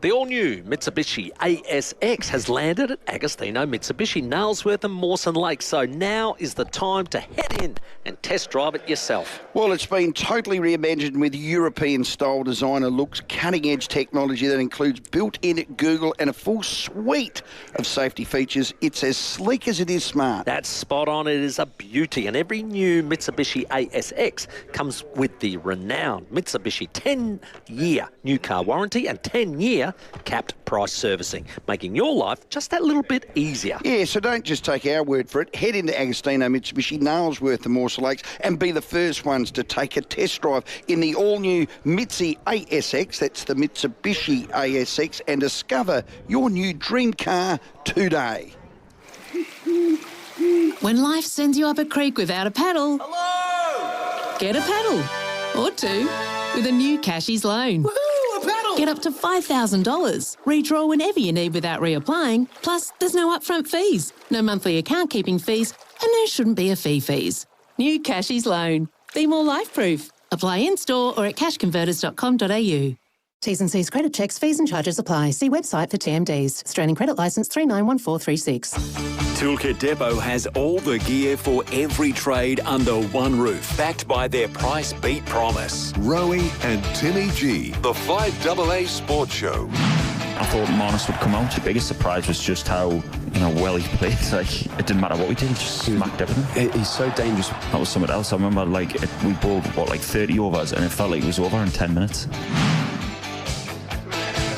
The all-new Mitsubishi ASX has landed at Agostino Mitsubishi, Nailsworth and Mawson Lakes. So now is the time to head in and test drive it yourself. Well, it's been totally reimagined with European-style designer looks, cutting-edge technology that includes built-in Google and a full suite of safety features. It's as sleek as it is smart. That's spot on. It is a beauty. And every new Mitsubishi ASX comes with the renowned Mitsubishi 10-year new car warranty and 10-year capped price servicing, making your life just that little bit easier. Yeah, so don't just take our word for it. Head into Agostino Mitsubishi, Nailsworth and Mawson Lakes and be the first ones to take a test drive in the all-new Mitsi ASX, that's the Mitsubishi ASX, and discover your new dream car today. When life sends you up a creek without a paddle, hello! Get a paddle. Or 2 with a new Cashies loan. Woohoo, a paddle! Get up to $5,000. Redraw whenever you need without reapplying. Plus, there's no upfront fees, no monthly account keeping fees, and there shouldn't be a fees. New Cashies loan. Be more life-proof. Apply in-store or at cashconverters.com.au. T's and C's credit checks, fees and charges apply. See website for TMDs. Australian Credit Licence 391436. Toolkit Depot has all the gear for every trade under one roof, backed by their price beat promise. Rowey and Timmy G, the 5AA Sports Show. I thought Marnus would come out. The biggest surprise was just how, well he played. Like, it didn't matter what we did, he just smacked everything. He's so dangerous. That was something else. I remember, we bowled, 30 overs, and it felt like it was over in 10 minutes.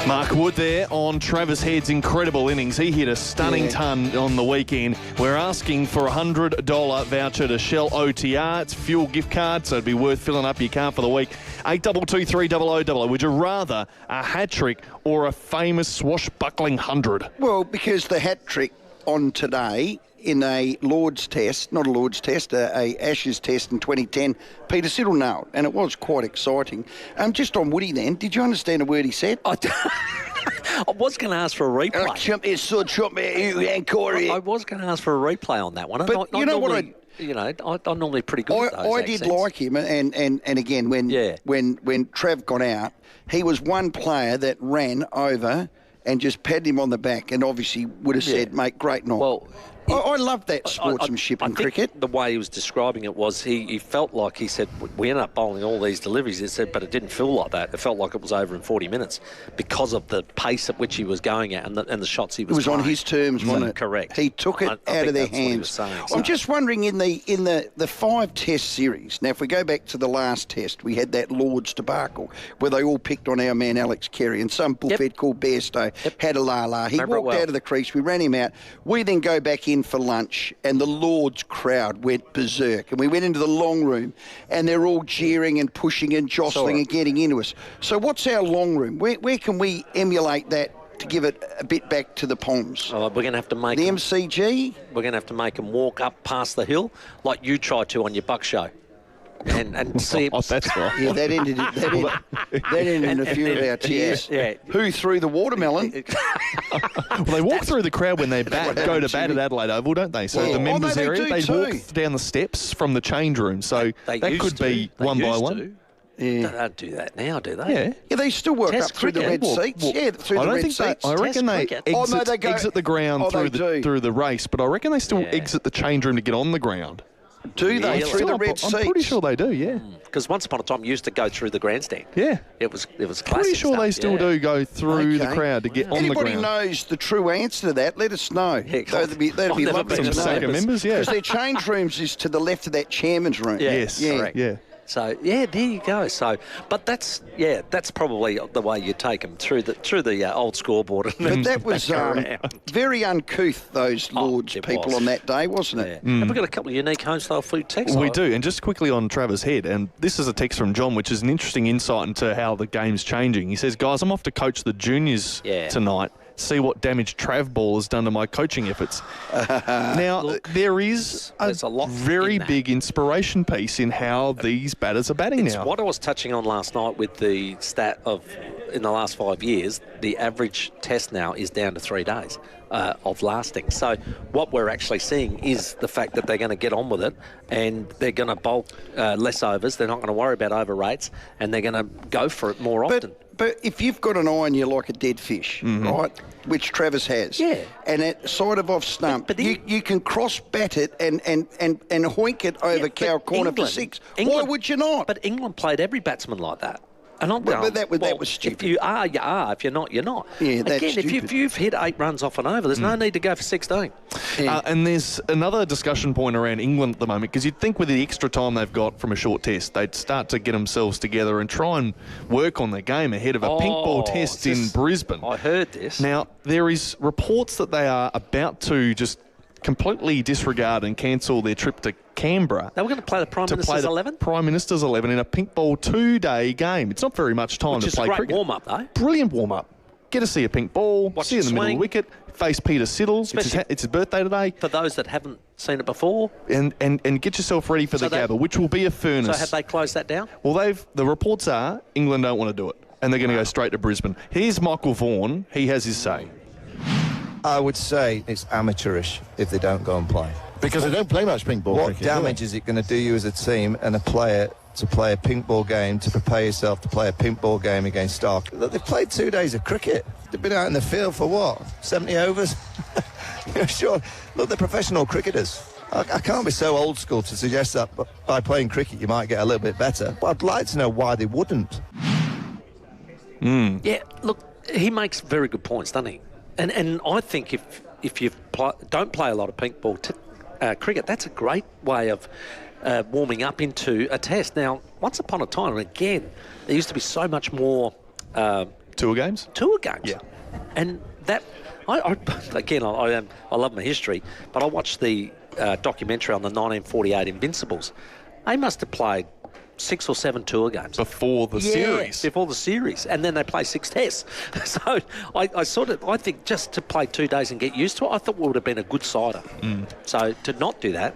Mark Wood there on Travis Head's incredible innings. He hit a stunning ton on the weekend. We're asking for a $100 voucher to Shell OTR. It's a fuel gift card, so it'd be worth filling up your car for the week. 82230000. Would you rather a hat-trick or a famous swashbuckling 100? Well, because the hat-trick on today in a Lord's test, not a Lord's test, a Ashes test in 2010, Peter Siddle nailed, and it was quite exciting. Just on Woody then, did you understand a word he said? I was going to ask for a replay. I was going to ask for a replay on that one. But you know what I'm normally pretty good at those I did like him, and again, when Trav got out, he was one player that ran over and just patted him on the back and obviously would have said, mate, great night. Well, I love that sportsmanship in cricket. The way he was describing it was he felt like, he said, we ended up bowling all these deliveries. He said, but it didn't feel like that. It felt like it was over in 40 minutes because of the pace at which he was going at and the shots he was It was playing. on his terms, wasn't it? Correct. He took it out of their hands. I'm just wondering, in the 5-test series, now if we go back to the last test, we had that Lord's debacle where they all picked on our man Alex Carey, and some bullfed called Bairstow had a la-la. He walked out of the crease, we ran him out. We then go back in in for lunch and the Lord's crowd went berserk. And we went into the long room and they're all jeering and pushing and jostling and getting into us. So what's our long room? Where can we emulate that to give it a bit back to the Poms? Oh, we're going to have to make the MCG. We're going to have to make them walk up past the hill like you tried to on your Buck show. And see, that's right. Yeah, that ended in a few of our tears. Yeah. Who threw the watermelon? Well, they walk through the crowd when they go to bat at Adelaide Oval, don't they? So the members area, they walk down the steps from the change room. So that could be one by one. Yeah. They don't do that now, do they? Yeah, they still work up through the red seats. Yeah, through the red seats. I reckon they exit the ground through the race, but I reckon they still exit the change room to get on the ground. Do they through the red seats? I'm pretty sure they do. Yeah. Because once upon a time, you used to go through the grandstand. Yeah. It was classic. Pretty sure they still do go through the crowd to get on the ground. Anybody knows the true answer to that? Let us know. That'd be lovely to know. Some members, yeah. Because their change rooms is to the left of that chairman's room. Yes. Correct. Yeah. So there you go. So, but that's probably the way you take them through the old scoreboard. But that was very uncouth. Those Lords people on that day, wasn't it? Yeah. Have we got a couple of unique home-style food texts? We do, and just quickly on Travis Head, and this is a text from John, which is an interesting insight into how the game's changing. He says, "Guys, I'm off to coach the juniors tonight. See what damage Trav Ball has done to my coaching efforts." Now, look, there's a lot very big inspiration piece in how these batters are batting now. What I was touching on last night with the stat of, in the last 5 years, the average test now is down to 3 days of lasting. So what we're actually seeing is the fact that they're going to get on with it and they're going to bulk less overs. They're not going to worry about over rates and they're going to go for it more often. But if you've got an eye on you like a dead fish, right, which Travis has, and at side of off stump, you can cross-bat it and hoink it over cow corner for 6. Why would you not? But England played every batsman like that. And I'm going, that was stupid. If you are, you are. If you're not, you're not. Yeah, that's Again, stupid. if you've hit 8 runs off and over, there's no need to go for 16. And there's another discussion point around England at the moment, because you'd think with the extra time they've got from a short test, they'd start to get themselves together and try and work on their game ahead of a pink ball test in Brisbane. I heard this. Now, there is reports that they are about to just completely disregard and cancel their trip to Canberra. They were going to play the Prime Minister's 11? Prime Minister's 11 in a pink ball 2-day game. It's not very much time to play cricket. Which is a great warm-up, though. Brilliant warm-up. Get to see a pink ball, watch see in the middle of the wicket, face Peter Siddle. It's his birthday today. For those that haven't seen it before. And get yourself ready for the Gabba, which will be a furnace. So have they closed that down? Well, the reports are England don't want to do it, and they're going to go straight to Brisbane. Here's Michael Vaughan. He has his say. I would say it's amateurish if they don't go and play. Because they don't play much pink ball cricket. What damage is it going to do you as a team and a player to play a pink ball game, to prepare yourself to play a pink ball game against Stark? Look, they've played 2 days of cricket. They've been out in the field for what? 70 overs? Sure. Look, they're professional cricketers. I can't be so old school to suggest that by playing cricket you might get a little bit better. But I'd like to know why they wouldn't. Yeah, look, he makes very good points, doesn't he? And I think if you don't play a lot of pink ball cricket, that's a great way of warming up into a test. Now, once upon a time, and again, there used to be so much more... Tour games? Tour games. Yeah. And that... I love my history, but I watched the documentary on the 1948 Invincibles. They must have played 6 or 7 tour games before the series. Before the series, and then they play 6 tests. So I think just to play 2 days and get used to it, I thought would have been a good cider. So to not do that,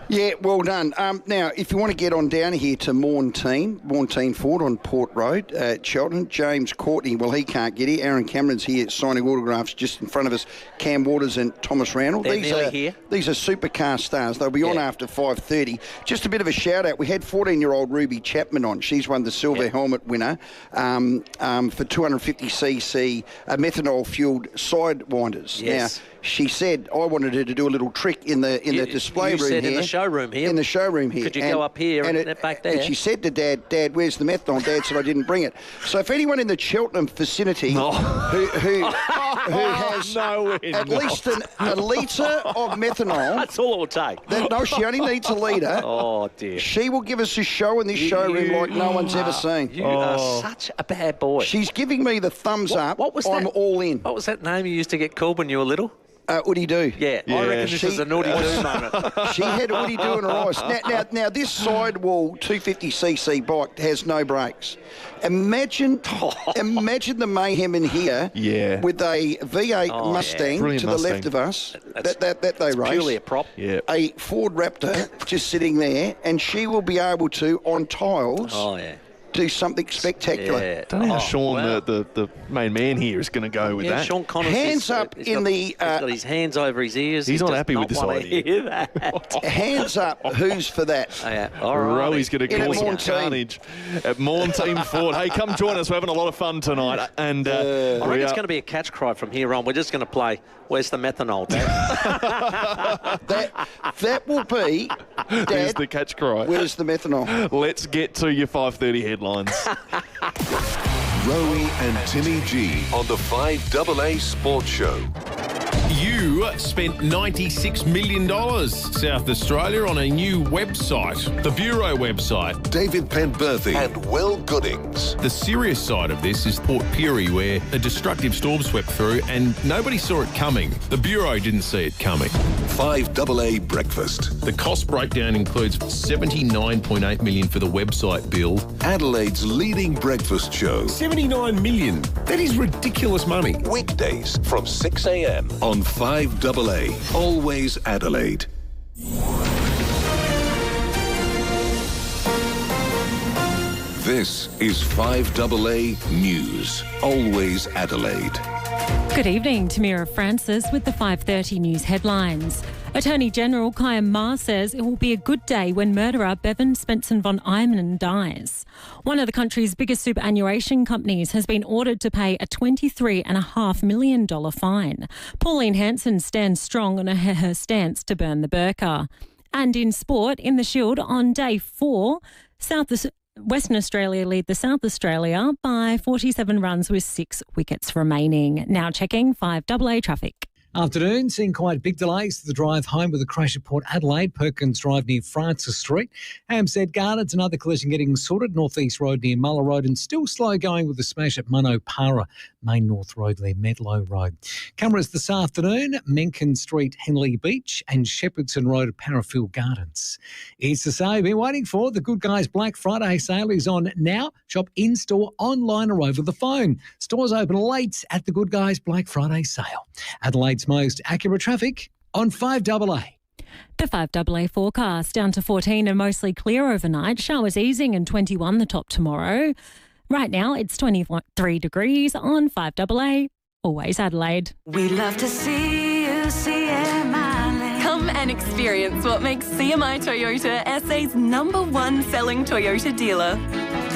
Yeah, well done. Now, if you want to get on down here to Mornteen Ford on Port Road at Cheltenham, James Courtney, well, he can't get here. Aaron Cameron's here signing autographs just in front of us. Cam Waters and Thomas Randall. They're nearly here. These are supercar stars. They'll be on after 5:30. Just a bit of a shout-out. We had 14-year-old Ruby Chapman on. She's won the silver helmet winner for 250cc methanol-fueled sidewinders. Yes. Now, she said I wanted her to do a little trick in the display room here. In the showroom here. In the showroom here. Could you go up here and back there? And she said to Dad, where's the methanol? Dad said I didn't bring it. So if anyone in the Cheltenham vicinity who has at least a litre of methanol. That's all it will take. No, she only needs a litre. Oh, dear. She will give us a show in this showroom like no one's ever seen. You are such a bad boy. She's giving me the thumbs up. What was I'm that? all in. What was that name you used to get called when you were little? Oodie do. Yeah, I reckon this is an Oodie do moment. She had Oodie do in her eyes. Now, this sidewall 250cc bike has no brakes. Imagine the mayhem in here with a V8 Mustang to the left of us that they race. Purely a prop. Yeah. A Ford Raptor just sitting there, and she will be able to, on tiles, do something spectacular. Yeah. Don't know how Sean, the main man here, is going to go with that. Sean Connors hands up in the... He's got his hands over his ears. He's not happy with this idea. Hear that. Hands up, who's for that? All right. Rowey's going to cause some carnage at Morn Team Ford. Hey, come join us. We're having a lot of fun tonight. And I reckon it's going to be a catch cry from here on. We're just going to play, where's the methanol, Dad? that will be, Dad, there's the catch cry. Where's the methanol? Let's get to your 5:30 headlines. Rowey and Timmy G on the 5AA Sports Show. You spent $96 million, South Australia, on a new website, the Bureau website. David Penberthy and Will Goodings. The serious side of this is Port Pirie, where a destructive storm swept through and nobody saw it coming. The Bureau didn't see it coming. 5AA Breakfast. The cost breakdown includes $79.8 million for the website build. Adelaide's leading breakfast show. $79 million. That is ridiculous money. Weekdays from 6 a.m. on 5AA. Always Adelaide. This is 5AA News. Always Adelaide. Good evening, Tamira Francis with the 5:30 news headlines. Attorney General Kaya Ma says it will be a good day when murderer Bevan Spencer von Eyman dies. One of the country's biggest superannuation companies has been ordered to pay a $23.5 million fine. Pauline Hanson stands strong on her stance to burn the burqa. And in sport, in the Shield on day 4, Western Australia lead the South Australia by 47 runs with 6 wickets remaining. Now checking 5AA traffic. Afternoon, seeing quite big delays to the drive home with a crash at Port Adelaide, Perkins Drive near Francis Street. Hampstead Gardens, another collision getting sorted, North East Road near Muller Road, and still slow going with the smash at Munopara, Main North Road near Medlow Road. Cameras this afternoon, Mencken Street, Henley Beach, and Shepherdson Road at Parafield Gardens. It's the sale you've been waiting for. The Good Guys Black Friday sale is on now. Shop in-store, online or over the phone. Stores open late at the Good Guys Black Friday sale. Adelaide's most accurate traffic on 5AA. The 5AA forecast down to 14 and mostly clear overnight. Showers easing and 21 the top tomorrow. Right now it's 23 degrees on 5AA. Always Adelaide. We love to see you, CMI. Come and experience what makes CMI Toyota SA's #1 selling Toyota dealer.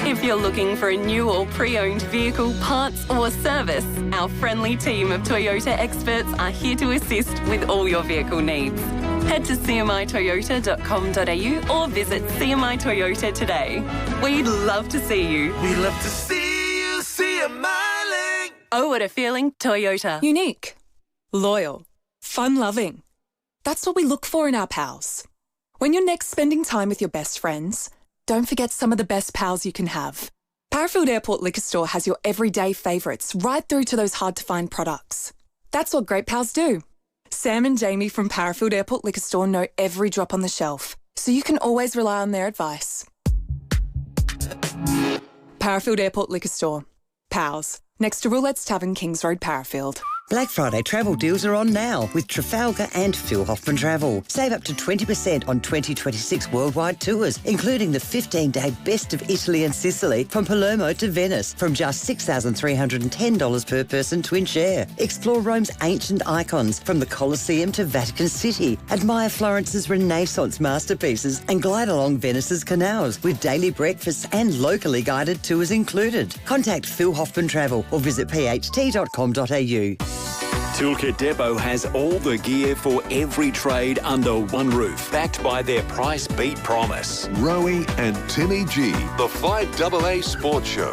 If you're looking for a new or pre-owned vehicle, parts or service, our friendly team of Toyota experts are here to assist with all your vehicle needs. Head to cmitoyota.com.au or visit CMI Toyota today. We'd love to see you. We love to see you, CMI. Oh, what a feeling, Toyota. Unique, loyal, fun-loving. That's what we look for in our pals. When you're next spending time with your best friends, don't forget some of the best pals you can have. Parafield Airport Liquor Store has your everyday favourites right through to those hard-to-find products. That's what great pals do. Sam and Jamie from Parafield Airport Liquor Store know every drop on the shelf, so you can always rely on their advice. Parafield Airport Liquor Store. Pals. Next to Roulette's Tavern, Kings Road, Parafield. Black Friday travel deals are on now with Trafalgar and Phil Hoffman Travel. Save up to 20% on 2026 worldwide tours, including the 15-day Best of Italy and Sicily from Palermo to Venice from just $6,310 per person twin share. Explore Rome's ancient icons from the Colosseum to Vatican City. Admire Florence's Renaissance masterpieces and glide along Venice's canals with daily breakfasts and locally guided tours included. Contact Phil Hoffman Travel or visit pht.com.au. Toolkit Depot has all the gear for every trade under one roof, backed by their price beat promise. Rowey and Timmy G, the 5AA Sports Show.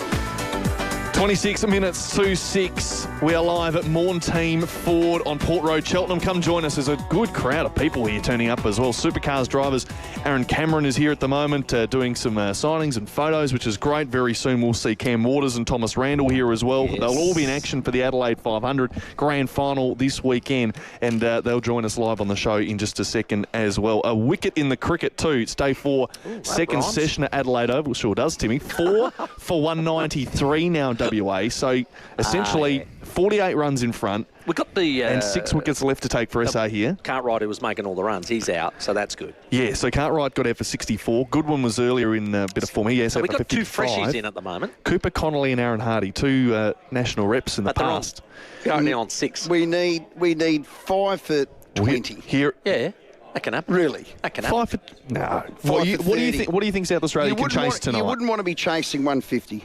26 minutes to 6. We are live at Morn Team Ford on Port Road, Cheltenham. Come join us. There's a good crowd of people here turning up as well. Supercars drivers. Aaron Cameron is here at the moment doing some signings and photos, which is great. Very soon we'll see Cam Waters and Thomas Randall here as well. Yes. They'll all be in action for the Adelaide 500 Grand Final this weekend, and they'll join us live on the show in just a second as well. A wicket in the cricket too. It's day 4, second session at Adelaide Oval. Sure does, Timmy. 4 for 193 now, WA. So essentially 48 runs in front. We got the and 6 wickets left to take for SA here. Cartwright, who was making all the runs, he's out, so that's good. Yeah, so Cartwright got out for 64. Goodwin was earlier in a bit of form. Yes, so we got 55. 2 freshies in at the moment. Cooper Connolly and Aaron Hardy, 2 national reps in the past. They're only on 6. We need 5 for 20. Here, yeah. That can happen. Really? That can happen. 5 for... No. What do you think? What do you think South Australia can chase tonight? You wouldn't want to be chasing 150.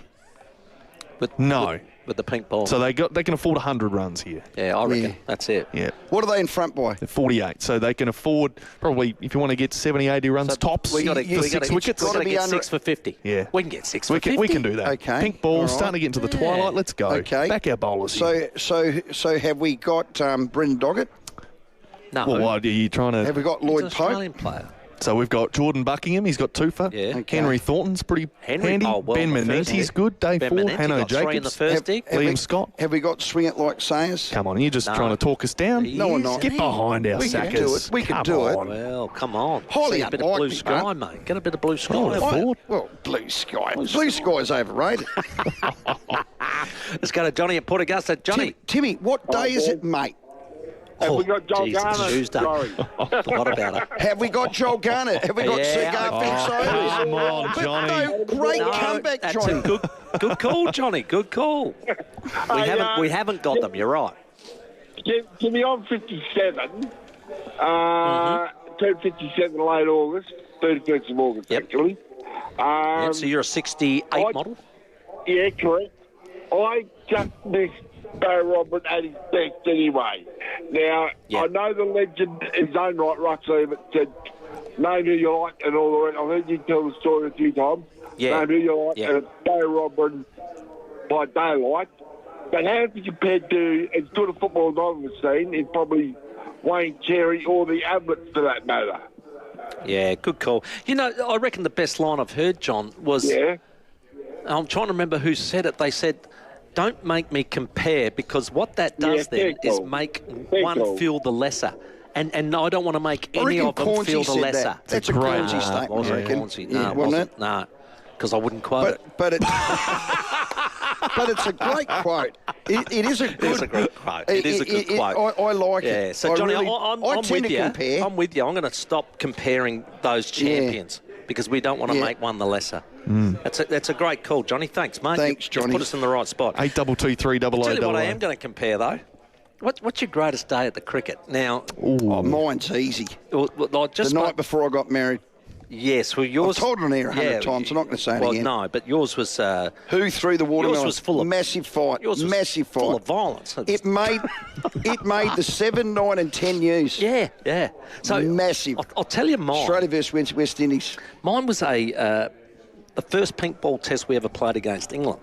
No. With the pink ball. So they can afford 100 runs here. Yeah, I reckon. That's it. Yeah. What are they in front by? They're 48. So they can afford probably, if you want to get 70, 80 runs tops. We got to get 6 wickets. We've got to get 6 for 50. Yeah. We can get 6 for 50. We can do that. Okay. Pink ball, Right. starting to get into the twilight. Let's go. Okay. Back our bowlers here. So have we got Brendan Doggett? No. Well, why are you trying to... Have we got He's Lloyd an Pope? Australian player. So we've got Jordan Buckingham. He's got 2 for. Yeah. Okay. Henry Thornton's pretty handy. Oh, well, Ben the first Menetti's dig. good. Day Ben 4. Menetti Hanno got 3 in the Jacobs. first dig. Liam Scott. Have we got Swing It Like Sayers? Come on, you're just No. trying to talk us down. No, we're not. Get behind our We can sackers. do it. We can Come do it. on. Well, come on. Highly See a bit of blue unlikely, sky, mate. mate. Get a bit of blue sky. Well, blue sky. Blue sky's overrated. Let's go to Johnny at Port Augusta. Johnny. Timmy, what day is it, mate? Have we got Joel Jesus, Garner? Tuesday. Sorry. Forgot about it. Have we got Joel Garner? Have we got Cigar Fixovers? Come on, But Johnny. no, great No, comeback, that's Johnny. a good call, Johnny. Good call. We haven't got them. You're right. Give me on 57. Turned 57 late August, 31st of August, actually. Yep, so you're a 68 model? Yeah, correct. I just missed Bo Robert at his best anyway. Now, I know the legend in his own right, Russ Evans, said, name who you like and all the rest. I've heard you tell the story a few times. Yeah. Name who you like, Yeah. and it's Bo Robert by daylight. But how is it compared to as good a football as I've ever seen is probably Wayne Cherry or the Ablets for that matter. Yeah, good call. You know, I reckon the best line I've heard, John, was... Yeah. I'm trying to remember who said it. They said, don't make me compare, because what that does then is make one feel the lesser. And I don't want to make any of them feel the lesser. That. That's a Cornsey statement, Wasn't I reckon. Cornsey. No, Yeah, it wasn't wasn't. it? No, because I wouldn't quote it. But it's a great quote. It is a good. It is a great quote. It is a good quote. I like it. Yeah. So Johnny, I'm tend with to you. compare. I'm with you. I'm going to stop comparing those champions because we don't want to make one the lesser. That's a great call, Johnny. Thanks, mate. Thanks, Johnny. You put us in the right spot. 8223 Tell you what I am going to compare though. What's your greatest day at the cricket? Now, mine's easy. Just the night before I got married. Yes, well, yours... I've told it on air 100 times. I'm not going to say it again. No, but yours was... Who threw the watermelon? Yours was full of... Massive fight. Yours was massive fight. full of violence. It made the 7, 9 and 10 news. Yeah, yeah. So massive. I'll tell you mine. Australia versus West Indies. Mine was the first pink ball test we ever played against England.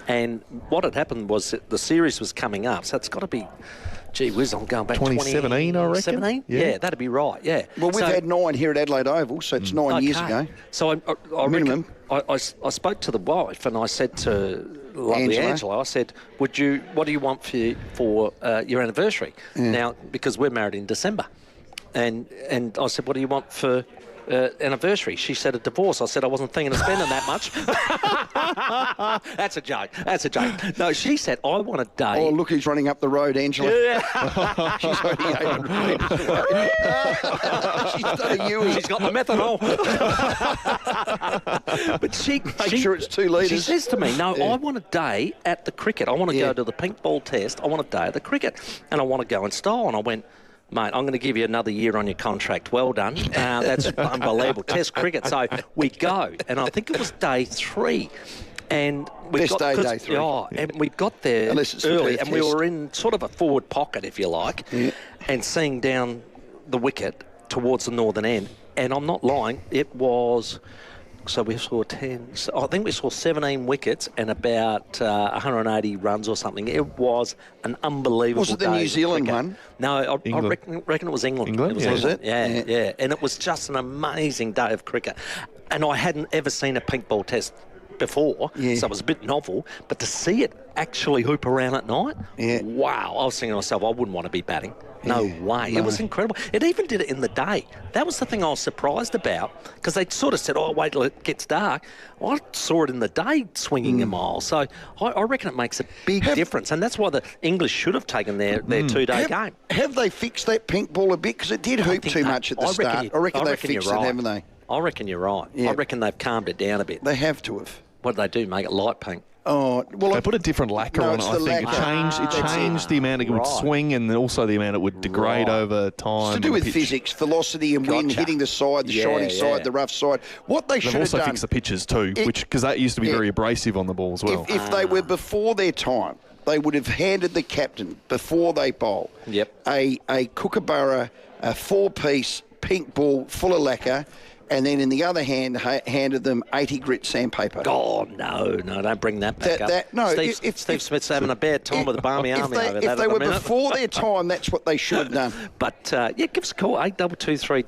And what had happened was that the series was coming up, so it's got to be... Gee whiz, I'm going back 2017, I reckon. 17? Yeah, that'd be right, yeah. Well, we've had 9 here at Adelaide Oval, so it's 9 years ago. So I Minimum. I spoke to the wife and I said to lovely Angela, I said, what do you want for your anniversary? Now, because we're married in December. And I said, what do you want for anniversary? She said a divorce. I said I wasn't thinking of spending that much. That's a joke. That's a joke. No, she said I want a day. Oh, look who's running up the road, Angela. Yeah. She's only 800 She's done a Yui. She's got the methanol. But Make sure it's 2 litres. She says to me, no, I want a day at the cricket. I want to go to the pink ball test. I want a day at the cricket. And I want to go in style. And I went, mate, I'm going to give you another year on your contract. Well done. That's unbelievable. Test cricket. So we go. And I think it was day 3. And we Best day, day 3. Oh, and we got there early, and we were in sort of a forward pocket, if you like, and seeing down the wicket towards the northern end. And I'm not lying, it was So we saw 10. So I think we saw 17 wickets and about 180 runs or something. It was an unbelievable Was it the day New of Zealand cricket. one? No, I reckon it was England. England? It Yeah. was England. Was it? Yeah. And it was just an amazing day of cricket. And I hadn't ever seen a pink ball test before, so it was a bit novel. But to see it actually hoop around at night, wow! I was thinking to myself, I wouldn't want to be batting. No way. No. It was incredible. It even did it in the day. That was the thing I was surprised about, because they sort of said, oh, wait till it gets dark. I saw it in the day swinging a mile. So I reckon it makes a big difference. And that's why the English should have taken their two-day game. Have they fixed that pink ball a bit? Because it did hoop too much at the start. I reckon they fixed it, haven't they? I reckon you're right. Yeah. I reckon they've calmed it down a bit. They have to have. What did they do? Make it light pink? Oh, well, they put a different lacquer on it. I think it changed the amount it would swing, and also the amount it would degrade over time. It's to do with physics, velocity, and wind hitting the side, the shiny side, the rough side. What they should have done. They've also fixed the pitches too, because that used to be very abrasive on the ball as well. If they were before their time, they would have handed the captain before they bowl a kookaburra, a 4-piece pink ball full of lacquer. And then in the other hand, handed them 80 grit sandpaper. Oh, no, don't bring that back up. No, Steve Smith's having a bad time with the Barmy Army over that. If they were before their time, that's what they should have done. But, give us a call, 8223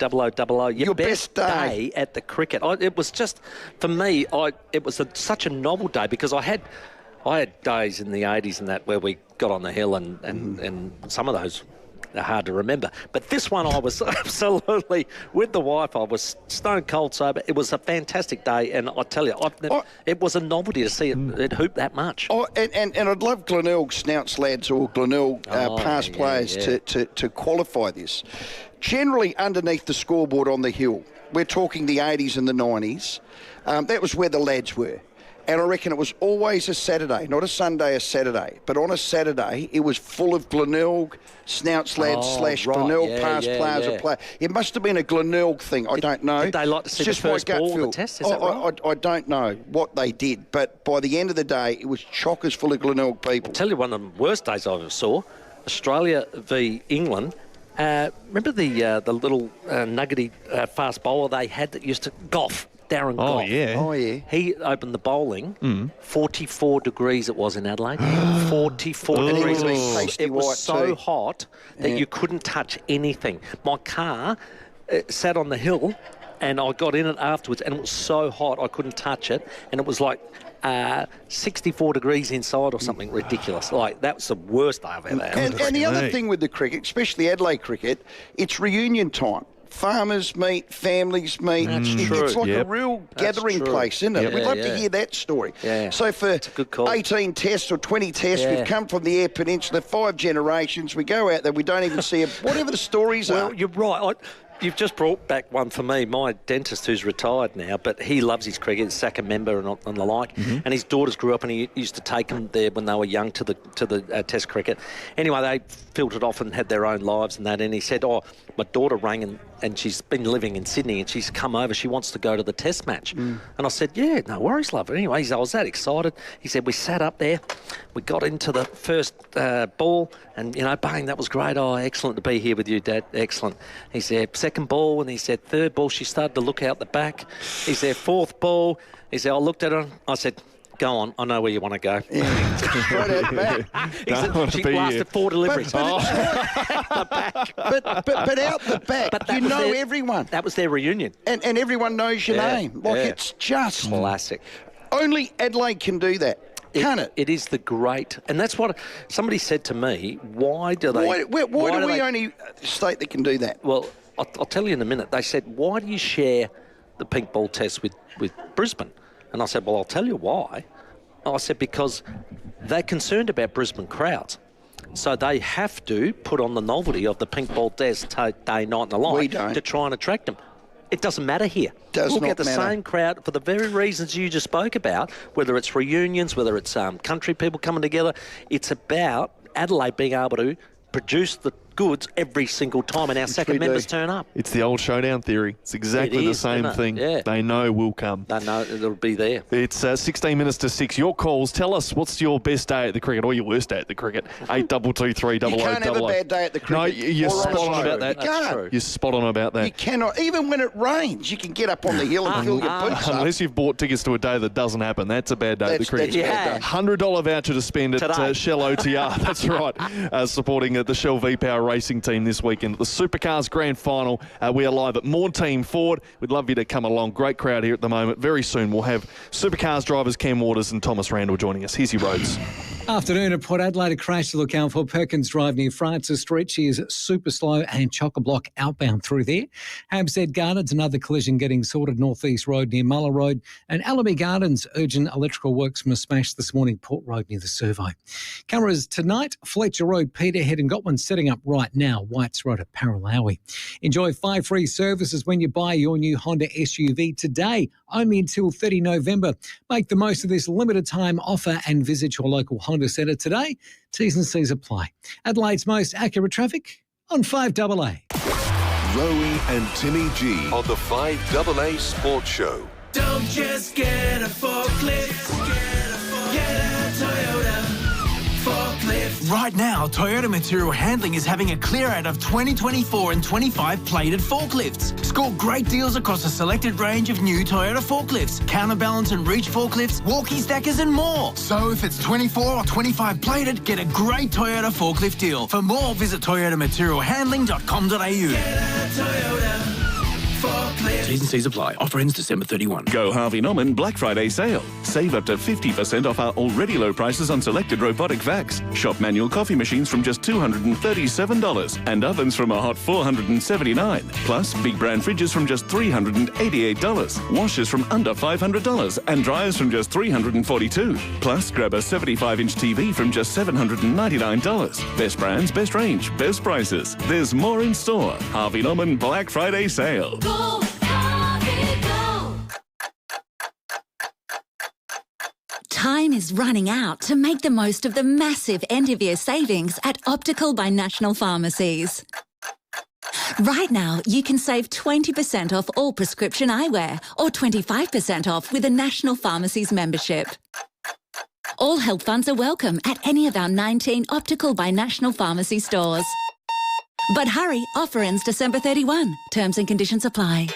0000. Your best day at the cricket. It was just, for me, it was such a novel day, because I had days in the 80s and that where we got on the hill and some of those are hard to remember. But this one I was absolutely, with the wife, I was stone cold sober. It was a fantastic day, and I tell you, it was a novelty to see it hoop that much. Oh, and I'd love Glenelg Snouts lads or Glenelg past players to qualify this. Generally underneath the scoreboard on the hill, we're talking the 80s and the 90s, that was where the lads were. And I reckon it was always a Saturday, not a Sunday, a Saturday. But on a Saturday, it was full of Glenelg, Snouts lads / Glenelg past players or play. It must have been a Glenelg thing. I don't know. Did they like to see the first ball of the test? Is that right? I don't know what they did. But by the end of the day, it was chockers full of Glenelg people. I'll tell you one of the worst days I ever saw, Australia v England. Remember the little nuggety fast bowler they had that used to golf? Darren Goff. Oh, yeah. He opened the bowling. 44 degrees it was in Adelaide. 44 degrees. It was so hot that you couldn't touch anything. My car sat on the hill, and I got in it afterwards, and it was so hot I couldn't touch it, and it was like 64 degrees inside or something ridiculous. Like, that was the worst day I've ever had. And the other thing with the cricket, especially Adelaide cricket, it's reunion time. Farmers meet, families meet. It's like a real gathering place, isn't it? Yeah, We'd love to hear that story. Yeah. So for 18 tests or 20 tests, we've come from the Eyre Peninsula, 5 generations. We go out there, we don't even see whatever the stories are. Well, you're right. You've just brought back one for me. My dentist, who's retired now, but he loves his cricket, he's SACA member and the like. And his daughters grew up, and he used to take them there when they were young to the Test cricket. Anyway, they filtered off and had their own lives and that. And he said, my daughter rang and she's been living in Sydney and she's come over. She wants to go to the Test match. And I said, yeah, no worries, love. Anyway, I was that excited. He said, we sat up there, we got into the first ball, and bang, that was great. Oh, excellent to be here with you, Dad. Excellent. He said, second ball, and he said, third ball. She started to look out the back. He said, fourth ball. He said, I looked at her. I said, go on, I know where you want to go. Right out the back. He said, she lasted 4 deliveries. But out the back, But you know everyone. That was their reunion. And everyone knows your name. It's just classic. Only Adelaide can do that. Can it? It is the great, and that's what somebody said to me. Why do they? Why do we only state that can do that? Well, I'll tell you in a minute. They said, why do you share the pink ball test with Brisbane? And I said, well, I'll tell you why. I said, because they're concerned about Brisbane crowds. So they have to put on the novelty of the pink ball test day, night and the like to try and attract them. It doesn't matter here. We'll get the same crowd for the very reasons you just spoke about, whether it's reunions, whether it's country people coming together. It's about Adelaide being able to produce the goods every single time, and our second members turn up. It's the old showdown theory. It's exactly the same thing. Yeah. They know will come. They know it'll be there. It's 16 minutes to 6. Your calls. Tell us what's your best day at the cricket or your worst day at the cricket. 8223 You can't have a bad day at the cricket. No, you're spot on about that. You can't. True. You're spot on about that. You cannot. Even when it rains, you can get up on the hill and fill your boots up. Unless you've bought tickets to a day that doesn't happen. That's a bad day at the cricket. That's $100 voucher to spend at Shell OTR. That's right. Supporting the Shell V-Power racing team this weekend. The Supercars Grand Final. We are live at Team Ford. We'd love you to come along. Great crowd here at the moment. Very soon we'll have Supercars drivers Cam Waters and Thomas Randall joining us. Here's your roads. Afternoon at Port Adelaide, a crash to look out for. Perkins Drive near Francis Street. She is super slow and chock-a-block outbound through there. Hampstead Gardens, another collision getting sorted. Northeast Road near Muller Road. And Allaby Gardens, urgent electrical works from a smash this morning. Port Road near the Servo. Cameras tonight, Fletcher Road, Peterhead, and got one setting up right now. Whites Road at Paralawi. Enjoy 5 free services when you buy your new Honda SUV today, only until 30 November. Make the most of this limited time offer and visit your local Honda Centre today. T's and C's apply. Adelaide's most accurate traffic on 5AA. Rowey and Timmy G on the 5AA Sports Show. Don't just get a forklift, get a Toyota forklift. Right now, Toyota Material Handling is having a clear out of 2024 and 25 plated forklifts. Score great deals across a selected range of new Toyota forklifts, counterbalance and reach forklifts, walkie stackers and more. So if it's 24 or 25 plated, get a great Toyota forklift deal. For more, visit toyotamaterialhandling.com.au. Get a Toyota. T's and C's apply. Offer ends December 31. Go Harvey Norman Black Friday sale. Save up to 50% off our already low prices on selected robotic vacs. Shop manual coffee machines from just $237 and ovens from a hot $479. Plus, big brand fridges from just $388. Washers from under $500 and dryers from just $342. Plus, grab a 75-inch TV from just $799. Best brands, best range, best prices. There's more in store. Harvey Norman Black Friday sale. Time is running out to make the most of the massive end-of-year savings at Optical by National Pharmacies. Right now, you can save 20% off all prescription eyewear or 25% off with a National Pharmacies membership. All health funds are welcome at any of our 19 Optical by National Pharmacy stores. But hurry, offer ends December 31. Terms and conditions apply.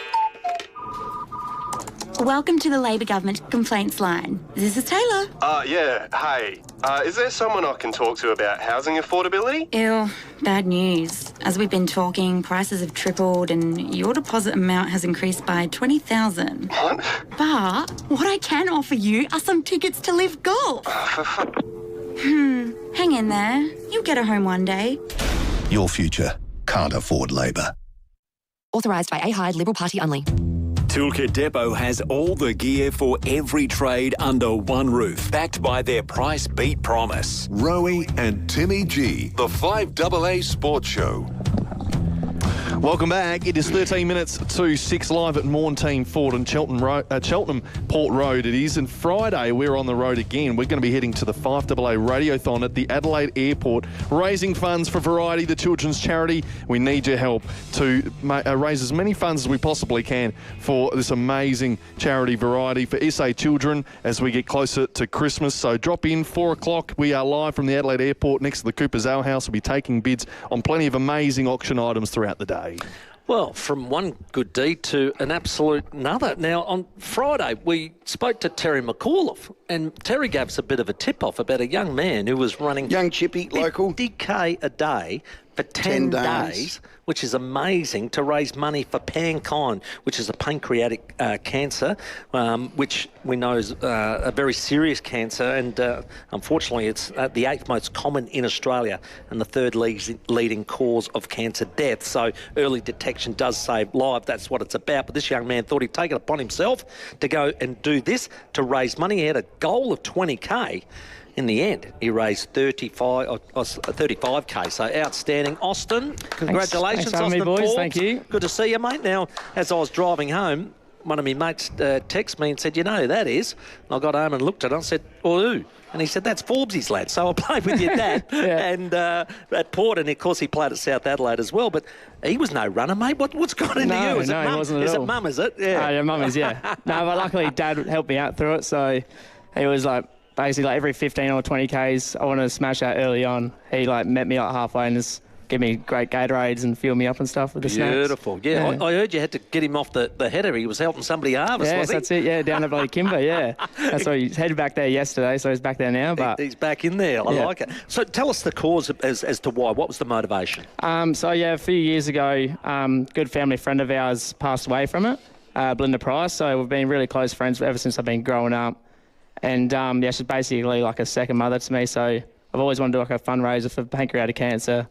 Welcome to the Labor Government Complaints Line. This is Taylor. Yeah, hey. Is there someone I can talk to about housing affordability? Ew, bad news. As we've been talking, prices have tripled and your deposit amount has increased by $20,000. What? But what I can offer you are some tickets to Live Golf. Hang in there. You'll get a home one day. Your future can't afford Labor. Authorised by AHIDE Liberal Party only. Toolkit Depot has all the gear for every trade under one roof, backed by their price beat promise. Rowey and Timmy G, the 5AA Sports Show. Welcome back. It is 13 minutes to 6 live at Team Ford and Cheltenham Port Road it is. And Friday, we're on the road again. We're going to be heading to the 5AA Radiothon at the Adelaide Airport, raising funds for Variety, the children's charity. We need your help to raise as many funds as we possibly can for this amazing charity Variety for SA children as we get closer to Christmas. So drop in, 4 o'clock. We are live from the Adelaide Airport next to the Cooper's Ale House. We'll be taking bids on plenty of amazing auction items throughout the day. Well, from one good deed to an absolute another. Now, on Friday, we spoke to Terry McAuliffe, and Terry gave us a bit of a tip-off about a young man who was running... Young chippy, local. 50K a day for 10 days, which is amazing, to raise money for Pankind, which is a pancreatic cancer, which we know is a very serious cancer, and unfortunately it's the 8th most common in Australia and the 3rd leading cause of cancer death. So early detection does save lives. That's what it's about. But this young man thought he'd take it upon himself to go and do this, to raise money. He had a goal of 20K. In the end, he raised 35K, so outstanding. Austin, congratulations, Thanks for having Austin me, boys. Forbes. Thank you. Good to see you, mate. Now, as I was driving home, one of my mates texted me and said, you know who that is? And I got home and looked at it and I said, well, who? And he said, that's Forbes' lad. So I played with your dad and at Port, and of course he played at South Adelaide as well. But he was no runner, mate. What's got into you? Is it he wasn't at all. Is it mum, is it? Yeah. Yeah, mum is, yeah. No, but luckily Dad helped me out through it. So he was like, basically like every 15 or 20 Ks, I wanted to smash out early on. He like met me like halfway and just give me great Gatorades and fuel me up and stuff with the snacks. Beautiful. Yeah, I heard you had to get him off the header. He was helping somebody harvest, yes, was he? That's it, yeah, down at bloody Kimber, yeah. That's why he's headed back there yesterday, so he's back there now. But He's back in there. I like it. So tell us the cause as to why. What was the motivation? So, yeah, a few years ago, good family friend of ours passed away from it, Belinda Price. So we've been really close friends ever since I've been growing up. And, yeah, she's basically like a second mother to me. So I've always wanted to do like a fundraiser for pancreatic cancer.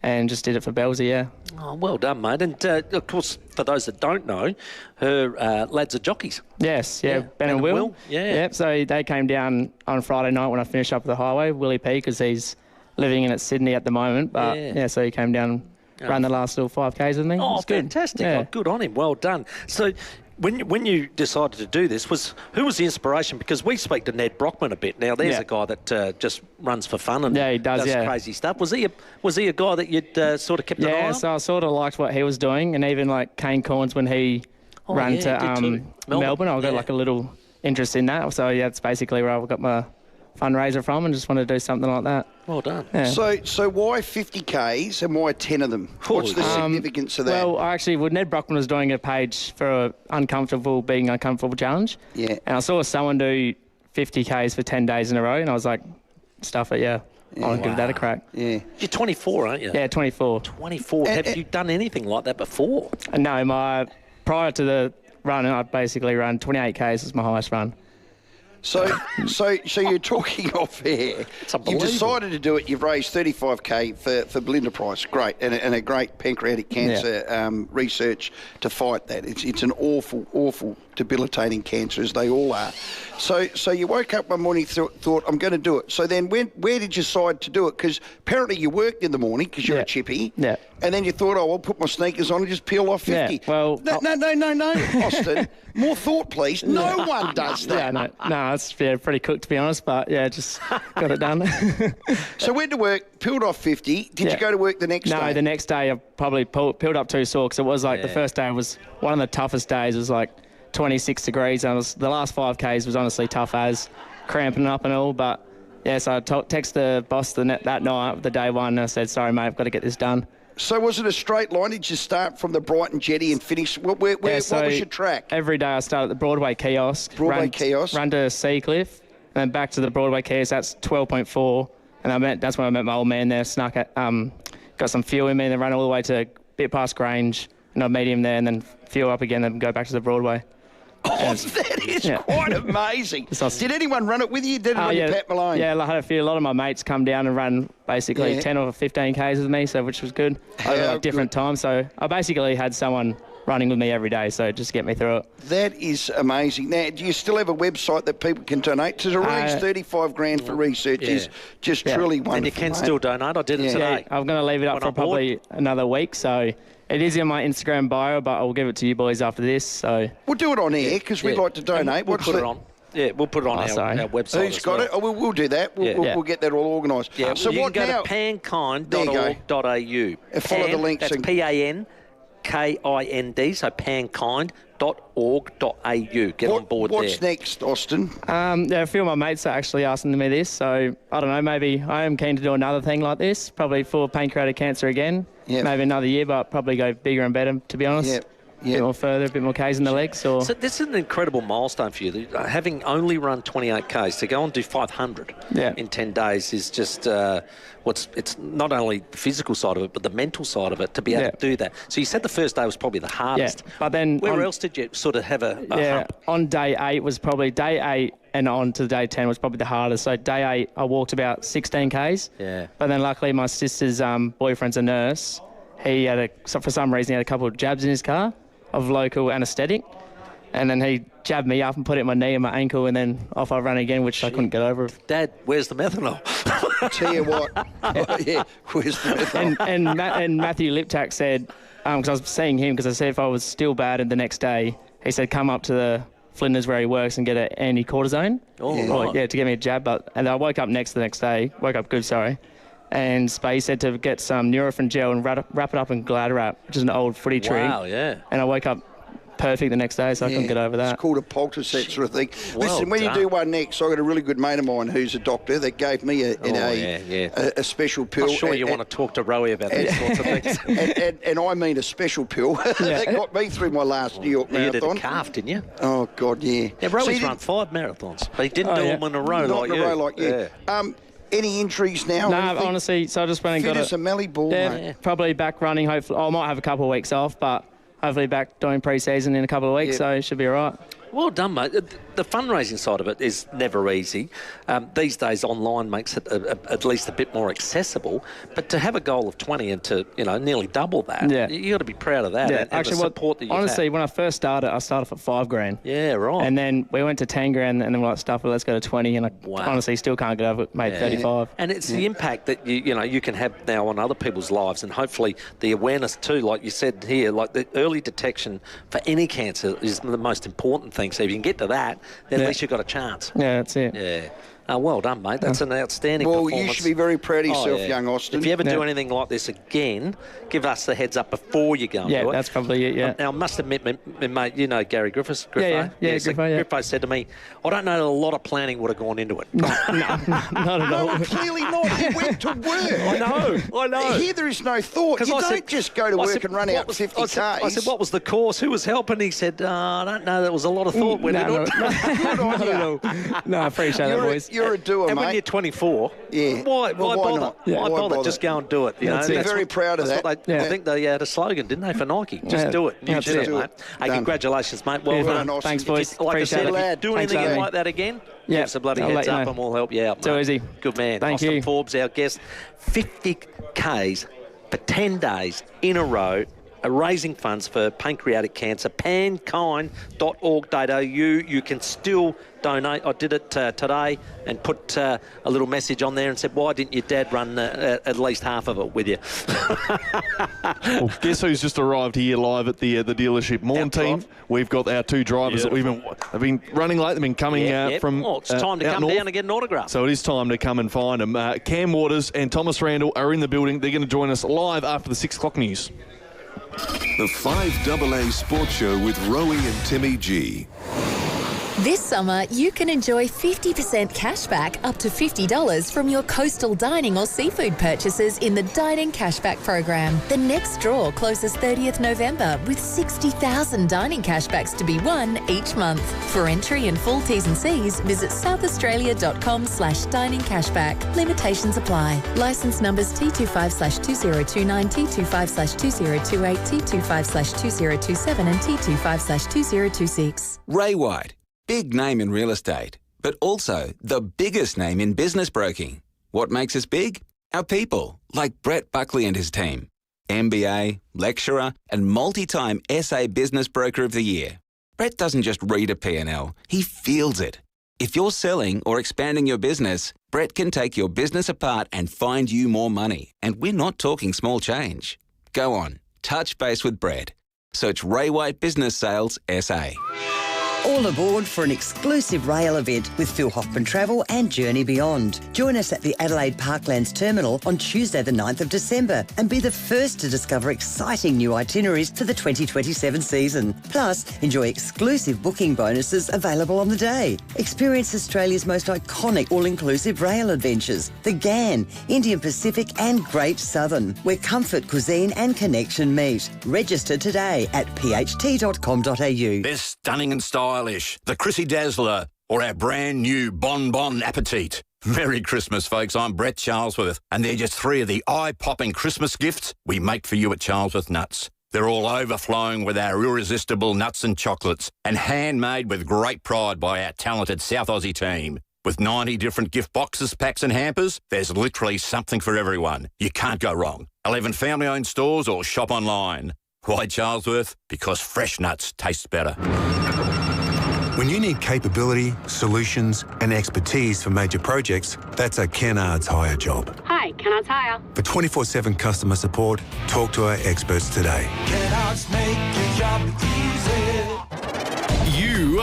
And just did it for Belsy, yeah. Oh, well done, mate. And, of course, for those that don't know, her lads are jockeys. Yes, yeah. Ben and Will. Yeah. Yep, so they came down on Friday night when I finished up the highway, Willie P, because he's living in Sydney at the moment. But, yeah, so he came down and ran the last little 5Ks with me. Oh, fantastic. Yeah. Oh, good on him. Well done. So when you decided to do this, who was the inspiration? Because we speak to Ned Brockman a bit. Now, there's a guy that just runs for fun and he does crazy stuff. Was he a guy that you'd sort of kept an eye on? Yeah, so I sort of liked what he was doing, and even like Kane Corns when he ran to Melbourne, I got like a little interest in that. So, yeah, that's basically where I got my fundraiser from and just wanted to do something like that. Well done. Yeah. So why 50 Ks and why 10 of them? What's the significance of that? Well, Ned Brockman was doing a page for being uncomfortable challenge. Yeah. And I saw someone do 50 Ks for 10 days in a row, and I was like, stuff it, yeah. I want to give that a crack. Yeah. You're 24, aren't you? Yeah, 24. 24. Have you done anything like that before? No, prior to the run, I'd basically run 28 Ks as my highest run. So you're talking off air. You've decided to do it. You've raised 35K for Belinda Price. Great, and a great pancreatic cancer research to fight that. It's an awful, debilitating cancer, as they all are. So you woke up one morning, thought I'm going to do it. So then, where did you decide to do it? Because apparently you worked in the morning because you're a chippy. Yeah. And then you thought, I'll put my sneakers on and just peel off 50. Yeah, well, no, Austin. More thought, please. No one does that. Yeah, no, it's pretty cooked, to be honest, but yeah, just got it done. So went to work, peeled off 50. Did you go to work the next day? No, the next day I probably peeled up too sore because it was like the first day was one of the toughest days. It was like 26 degrees. And the last 5Ks was honestly tough as cramping up and all, but yeah, so I texted the boss that night, the day one, and I said, sorry, mate, I've got to get this done. So was it a straight line? Did you start from the Brighton Jetty and finish? What was your track? Every day I started at the Broadway kiosk. Run to Seacliff, and then back to the Broadway kiosk. That's 12.4, and that's when I met my old man there. Snuck at, got some fuel in me, and then ran all the way to a bit past Grange, and I'd meet him there, and then fuel up again, and go back to the Broadway. Oh, that is quite amazing. Did anyone run it with you? Did it Pat Malone? Yeah, I had a lot of my mates come down and run basically 10 or 15 Ks with me, which was good. Over different times. So I basically had someone running with me every day, so just get me through it. That is amazing. Now, do you still have a website that people can donate to? To raise 35 grand for research is just truly wonderful. And you can still donate. I did it today. Yeah, I'm going to leave it up for probably another week, so it is in my Instagram bio, but I'll give it to you boys after this. So we'll do it on air because we'd like to donate. We'll put it on. Yeah, we'll put it on our website. Who's got it? Oh, we'll do that. We'll get that all organised. Yeah. So you can go to pankind.org.au. Follow the links. That's PANKIND. So pankind.org.au. Get on board there. What's next, Austin? A few of my mates are actually asking me this, so I don't know. Maybe I am keen to do another thing like this, probably for pancreatic cancer again. Yep. Maybe another year, but probably go bigger and better, to be honest. Yep. A bit more further, a bit more Ks in the legs. So this is an incredible milestone for you. Having only run 28 Ks, to go and do 500 in 10 days is just it's not only the physical side of it, but the mental side of it, to be able to do that. So you said the first day was probably the hardest. Yeah, but then where else did you sort of have a hump? On day 8 was probably day 8 and on to day 10 was probably the hardest. So day 8, I walked about 16 Ks. Yeah. But then luckily my sister's boyfriend's a nurse. He had for some reason, he had a couple of jabs in his car of local anaesthetic, and then he jabbed me up and put it in my knee and my ankle, and then off I ran again, which I couldn't get over. Dad, where's the methanol? Tell you what, where's the methanol? And Matthew Liptak said, because I was seeing him, because I said if I was still bad and the next day, he said come up to the Flinders where he works and get an anti-cortisone. To get me a jab. And I woke up the next day, and Spade said to get some Nurofen gel and wrap it up in Gladwrap, which is an old footy tree. Wow, yeah. And I woke up perfect the next day, so I couldn't get over that. It's called a Polterset sort of thing. Listen, when you do one next, I've got a really good mate of mine who's a doctor that gave me a special pill. I'm sure you want to talk to Rowey about these sorts of things. And I mean a special pill that got me through my last New York marathon. You did a calf, didn't you? Oh, God, yeah. Yeah, Rowey's run 5 marathons, but he didn't do them in a row Not in a row like you. Any injuries now? No, honestly, so I just went and got a melly ball, mate. Probably back running, hopefully. I might have a couple of weeks off, but hopefully back doing pre-season in a couple of weeks, so it should be all right. Well done, mate. The fundraising side of it is never easy. These days, online makes it at least a bit more accessible. But to have a goal of 20 and to nearly double that, you got to be proud of that. Yeah, and actually, the support that you honestly, when I first started, I started for $5,000. Yeah, right. And then we went to $10,000, and then we're like, stuff, let's go to 20. And I honestly still can't get over it. Made 35. And it's the impact that you can have now on other people's lives, and hopefully the awareness too, like you said here, like the early detection for any cancer is the most important thing. So if you can get to that, then at least you've got a chance. Yeah, that's it. Yeah. Well done, mate. That's an outstanding performance. Well, you should be very proud of yourself, young Austin. If you ever do anything like this again, give us the heads up before you go and do it. Yeah, that's probably it, yeah. Now, I must admit, mate, you know Gary Griffiths? Yeah, Griffo said to me, I don't know, a lot of planning would have gone into it. No, not at all. No, clearly not. He went to work. I know. Here there is no thought. You don't just go to work and run out 50 Ks. I said, what was the course? Who was helping? He said, I don't know. There was a lot of thought went into it. Good on you. No, I appreciate that, boys. You're a doer, and mate. When you're 24, why bother? Not? Why bother? Just go and do it. You know, I'm very proud of that. I think they had a slogan, didn't they, for Nike? Just do it. You did it, mate. Hey, congratulations, mate. Well done. Thanks, boys. Like I said, Appreciate if you do anything like that again, give us a bloody heads up and we'll help you out, mate. Too easy. Good man. Thank Austin you. Forbes, our guest. 50 Ks for 10 days in a row. Raising funds for pancreatic cancer, pankind.org.au. You can still donate. I did it today and put a little message on there and said, why didn't your dad run at least half of it with you? Well, guess who's just arrived here live at the dealership? Morn team. We've got our 2 drivers that have been running late. They've been coming from it's time to come north. down and get an autograph. So it is time to come and find them. Cam Waters and Thomas Randall are in the building. They're going to join us live after the 6 o'clock news. The 5AA Sports Show with Rowey and Timmy G. This summer, you can enjoy 50% cash back up to $50 from your coastal dining or seafood purchases in the Dining Cashback program. The next draw closes 30th November with 60,000 dining cashbacks to be won each month. For entry and full T's and C's, visit southaustralia.com/dining cashback. Limitations apply. Licence numbers T25/2029, T25/2028, T25/2027 and T25/2026. Ray White. Big name in real estate, but also the biggest name in business broking. What makes us big? Our people, like Brett Buckley and his team. MBA, lecturer, and multi-time SA Business Broker of the Year. Brett doesn't just read a P&L, he feels it. If you're selling or expanding your business, Brett can take your business apart and find you more money. And we're not talking small change. Go on, touch base with Brett. Search Ray White Business Sales SA. All aboard for an exclusive rail event with Phil Hoffman Travel and Journey Beyond. Join us at the Adelaide Parklands Terminal on Tuesday the 9th of December and be the first to discover exciting new itineraries for the 2027 season. Plus, enjoy exclusive booking bonuses available on the day. Experience Australia's most iconic all-inclusive rail adventures, the GAN, Indian Pacific and Great Southern, where comfort, cuisine and connection meet. Register today at pht.com.au. They're stunning and stylish. The Chrissy Dazzler or our brand new Bon Bon Appetit. Merry Christmas, folks. I'm Brett Charlesworth, and they're just 3 of the eye-popping Christmas gifts we make for you at Charlesworth Nuts. They're all overflowing with our irresistible nuts and chocolates and handmade with great pride by our talented South Aussie team. With 90 different gift boxes, packs and hampers, there's literally something for everyone. You can't go wrong. 11 family-owned stores or shop online. Why Charlesworth? Because fresh nuts taste better. When you need capability, solutions and expertise for major projects, that's a Kennards Hire job. Hi, Kennards Hire. For 24/7 customer support, talk to our experts today. Kennards make your job easy.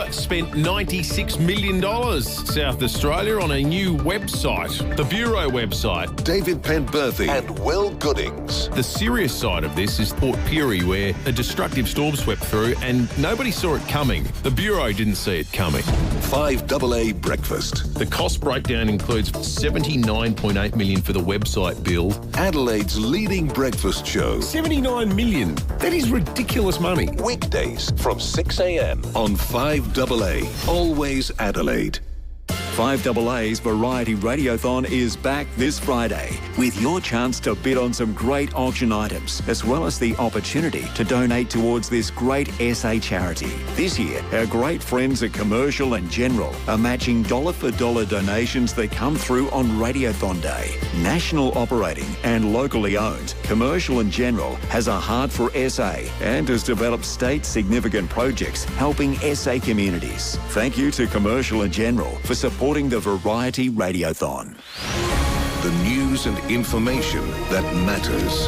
FIVEAA spent $96 million, South Australia, on a new website, the Bureau website. David Penberthy and Will Goodings. The serious side of this is Port Pirie, where a destructive storm swept through and nobody saw it coming. The Bureau didn't see it coming. 5AA Breakfast. The cost breakdown includes $79.8 million for the website build. Adelaide's leading breakfast show. $79 million. That is ridiculous money. Weekdays from 6 a.m. on 5AA. Always Adelaide. 5AA's Variety Radiothon is back this Friday with your chance to bid on some great auction items, as well as the opportunity to donate towards this great SA charity. This year, our great friends at Commercial and General are matching dollar-for-dollar donations that come through on Radiothon Day. National operating and locally owned, Commercial and General has a heart for SA and has developed state-significant projects helping SA communities. Thank you to Commercial and General for supporting the Variety Radiothon. The news and information that matters.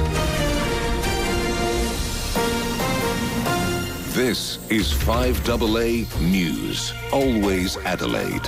This is 5AA News. Always Adelaide.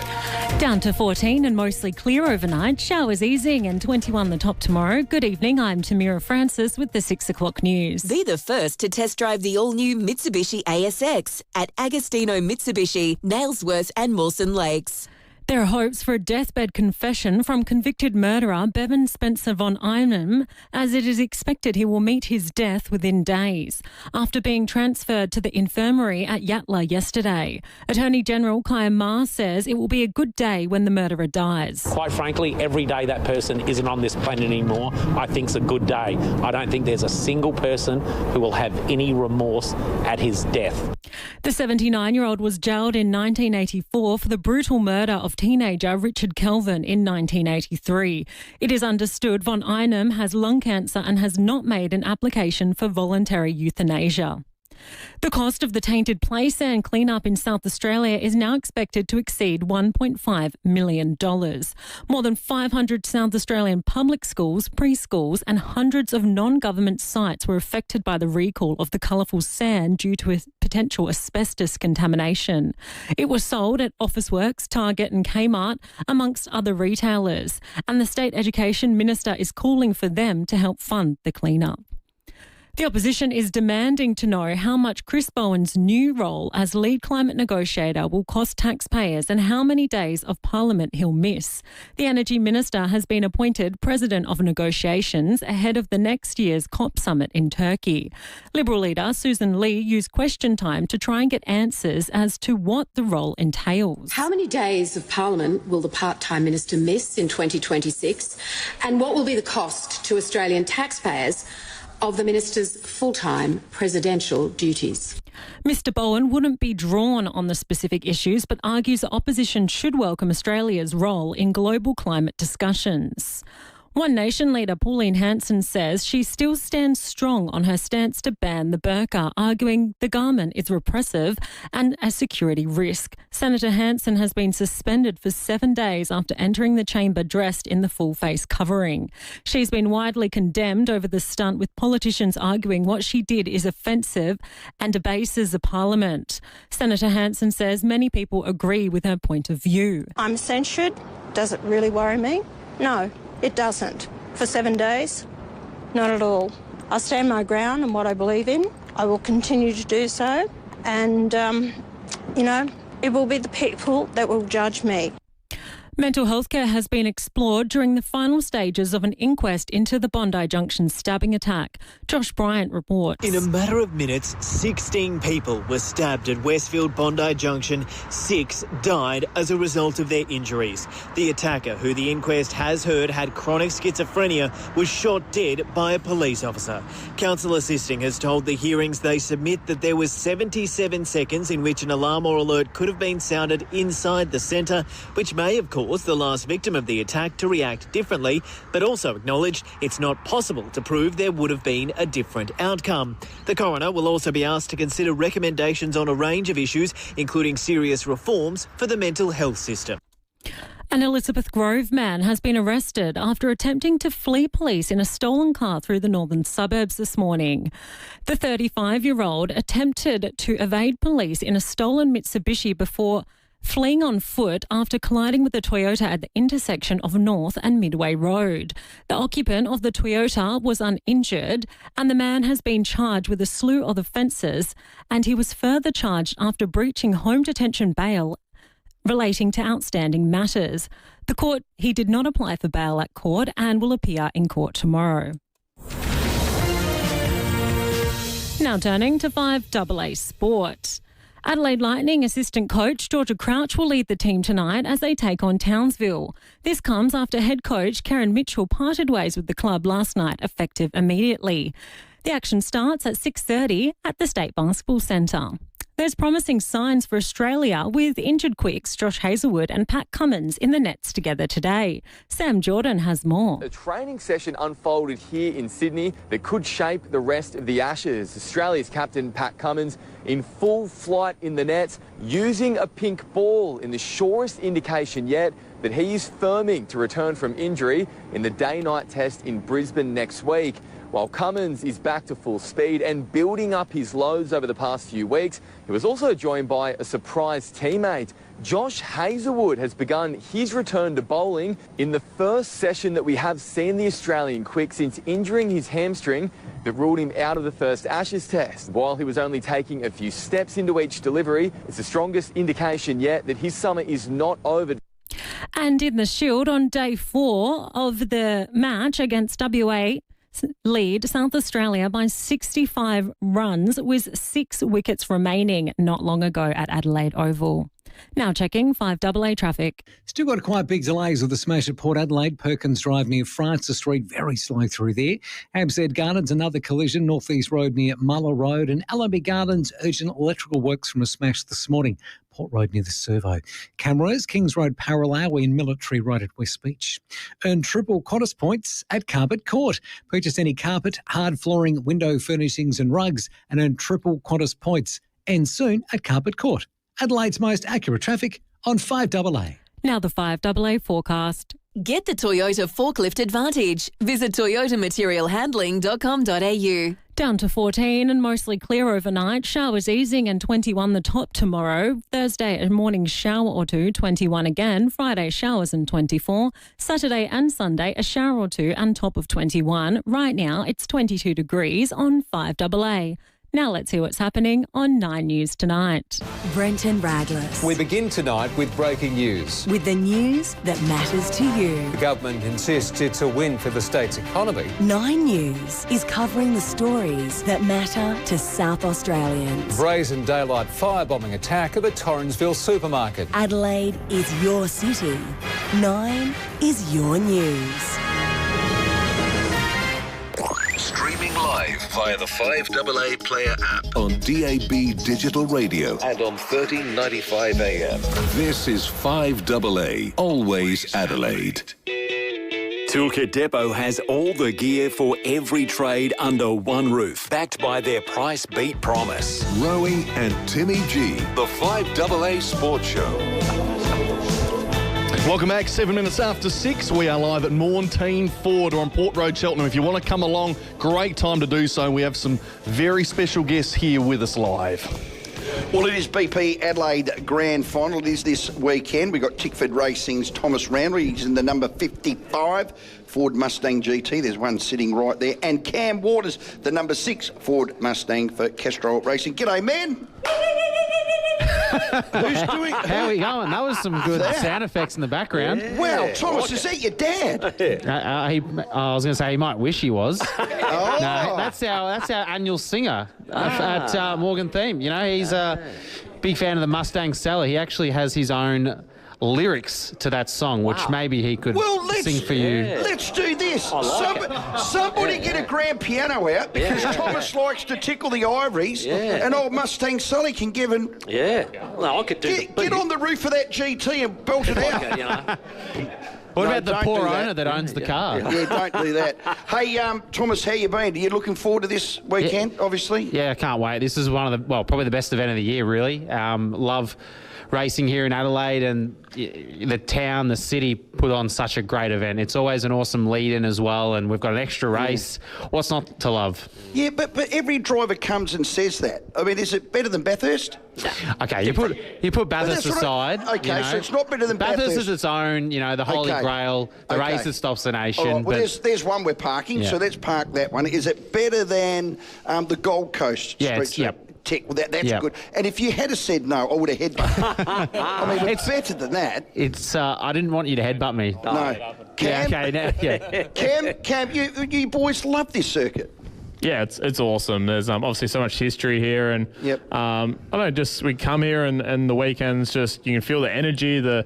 Down to 14 and mostly clear overnight. Showers easing and 21 the top tomorrow. Good evening, I'm Tamira Francis with the 6 o'clock news. Be the first to test drive the all-new Mitsubishi ASX at Agostino Mitsubishi, Nailsworth and Mawson Lakes. There are hopes for a deathbed confession from convicted murderer Bevan Spencer von Einem, as it is expected he will meet his death within days, after being transferred to the infirmary at Yatala yesterday. Attorney General Kaya Ma says it will be a good day when the murderer dies. Quite frankly, every day that person isn't on this planet anymore, I think's a good day. I don't think there's a single person who will have any remorse at his death. The 79-year-old was jailed in 1984 for the brutal murder of teenager Richard Kelvin in 1983. It is understood von Einem has lung cancer and has not made an application for voluntary euthanasia. The cost of the tainted play sand cleanup in South Australia is now expected to exceed $1.5 million. More than 500 South Australian public schools, preschools and hundreds of non-government sites were affected by the recall of the colourful sand due to a potential asbestos contamination. It was sold at Officeworks, Target and Kmart, amongst other retailers, and the State Education Minister is calling for them to help fund the cleanup. The opposition is demanding to know how much Chris Bowen's new role as lead climate negotiator will cost taxpayers and how many days of Parliament he'll miss. The Energy Minister has been appointed President of Negotiations ahead of the next year's COP summit in Turkey. Liberal leader Susan Lee used question time to try and get answers as to what the role entails. How many days of Parliament will the part-time minister miss in 2026? And what will be the cost to Australian taxpayers of the minister's full-time presidential duties? Mr Bowen wouldn't be drawn on the specific issues, but argues the opposition should welcome Australia's role in global climate discussions. One Nation leader Pauline Hanson says she still stands strong on her stance to ban the burqa, arguing the garment is repressive and a security risk. Senator Hanson has been suspended for 7 days after entering the chamber dressed in the full face covering. She's been widely condemned over the stunt, with politicians arguing what she did is offensive and debases the parliament. Senator Hanson says many people agree with her point of view. I'm censured. Does it really worry me? No. It doesn't. For 7 days, not at all. I stand my ground and what I believe in. I will continue to do so. And, it will be the people that will judge me. Mental health care has been explored during the final stages of an inquest into the Bondi Junction stabbing attack. Josh Bryant reports. In a matter of minutes, 16 people were stabbed at Westfield Bondi Junction. 6 died as a result of their injuries. The attacker, who the inquest has heard had chronic schizophrenia, was shot dead by a police officer. Counsel assisting has told the hearings they submit that there was 77 seconds in which an alarm or alert could have been sounded inside the centre, which may have caused the last victim of the attack to react differently, but also acknowledged it's not possible to prove there would have been a different outcome. The coroner will also be asked to consider recommendations on a range of issues, including serious reforms for the mental health system. An Elizabeth Grove man has been arrested after attempting to flee police in a stolen car through the northern suburbs this morning. The 35-year-old attempted to evade police in a stolen Mitsubishi before fleeing on foot after colliding with a Toyota at the intersection of North and Midway Road. The occupant of the Toyota was uninjured and the man has been charged with a slew of offences, and he was further charged after breaching home detention bail relating to outstanding matters. He did not apply for bail at court and will appear in court tomorrow. Now turning to 5AA Sport. Adelaide Lightning assistant coach Georgia Crouch will lead the team tonight as they take on Townsville. This comes after head coach Karen Mitchell parted ways with the club last night, effective immediately. The action starts at 6:30 at the State Basketball Centre. There's promising signs for Australia with injured quicks Josh Hazlewood and Pat Cummins in the nets together today. Sam Jordan has more. A training session unfolded here in Sydney that could shape the rest of the Ashes. Australia's captain Pat Cummins in full flight in the nets, using a pink ball in the surest indication yet that he is firming to return from injury in the day-night test in Brisbane next week. While Cummins is back to full speed and building up his loads over the past few weeks, he was also joined by a surprise teammate. Josh Hazlewood has begun his return to bowling in the first session that we have seen the Australian quick since injuring his hamstring that ruled him out of the first Ashes test. While he was only taking a few steps into each delivery, it's the strongest indication yet that his summer is not over. And in the Shield on day 4 of the match against WA, lead South Australia by 65 runs with 6 wickets remaining not long ago at Adelaide Oval. Now checking 5AA traffic. Still got quite big delays with the smash at Port Adelaide. Perkins Drive near Francis Street, very slow through there. Hampstead Gardens, another collision. North East Road near Muller Road. And Allenby Gardens, urgent electrical works from a smash this morning. Port Road near the Servo. Cameras, Kings Road parallel in Military Road at West Beach. Earn triple Qantas points at Carpet Court. Purchase any carpet, hard flooring, window furnishings and rugs and earn triple Qantas points. And soon at Carpet Court. Adelaide's most accurate traffic on 5AA. Now the 5AA forecast. Get the Toyota Forklift Advantage. Visit toyotamaterialhandling.com.au. Down to 14 and mostly clear overnight. Showers easing and 21 the top tomorrow. Thursday a morning shower or two, 21 again. Friday showers and 24. Saturday and Sunday a shower or two and top of 21. Right now it's 22 degrees on 5AA. Now let's see what's happening on 9 News tonight. Brenton Radless. We begin tonight with breaking news. With the news that matters to you. The government insists it's a win for the state's economy. 9 News is covering the stories that matter to South Australians. Brazen daylight firebombing attack of a Torrensville supermarket. Adelaide is your city. 9 is your news. Streaming live via the 5AA Player app on DAB Digital Radio and on 1395 AM. This is 5AA, always Adelaide. Toolkit Depot has all the gear for every trade under one roof, backed by their price beat promise. Rowey and Timmy G, the 5AA Sports Show. Welcome back, 7 minutes after 6. We are live at Mornteen Ford on Port Road, Cheltenham. If you want to come along, great time to do so. We have some very special guests here with us live. Well, it is BP Adelaide Grand Final. It is this weekend. We've got Tickford Racing's Thomas Randall. He's in the number 55 Ford Mustang GT. There's one sitting right there. And Cam Waters, the number 6 Ford Mustang for Castro Racing. G'day, man. Who's doing? How are we going? That was some good sound effects in the background. Yeah. Well, Thomas, is that your dad? I was going to say he might wish he was. Oh. No, that's our annual singer at Morgan Theme. You know, he's a big fan of the Mustang Seller. He actually has his own lyrics to that song, which maybe he could sing for you. Let's do this. Somebody get a grand piano out because Thomas likes to tickle the ivories and old Mustang Sully can give him... No, I could do Get on the roof of that GT and belt it out. What about the poor owner that owns the car? Yeah, don't do that. Hey, Thomas, how you been? Are you looking forward to this weekend, obviously? Yeah, I can't wait. This is one of the, probably the best event of the year, really. Love racing here in Adelaide, and the town, the city put on such a great event. It's always an awesome lead-in as well, and we've got an extra race. What's not to love? Yeah, but every driver comes and says that. I mean, is it better than Bathurst? Okay, you put Bathurst aside. Okay, so it's not better than Bathurst. Bathurst is its own, the Holy Grail, the race that stops the nation. All right, well, there's one we're parking, so let's park that one. Is it better than the Gold Coast streets? Yep. Well, that's good. And if you had said no, I would have headbutted you. I mean, it's better than that. It's. I didn't want you to headbutt me. No. Cam, you boys love this circuit. Yeah, it's awesome. There's obviously so much history here, and I don't know, we come here and the weekends, just you can feel the energy, the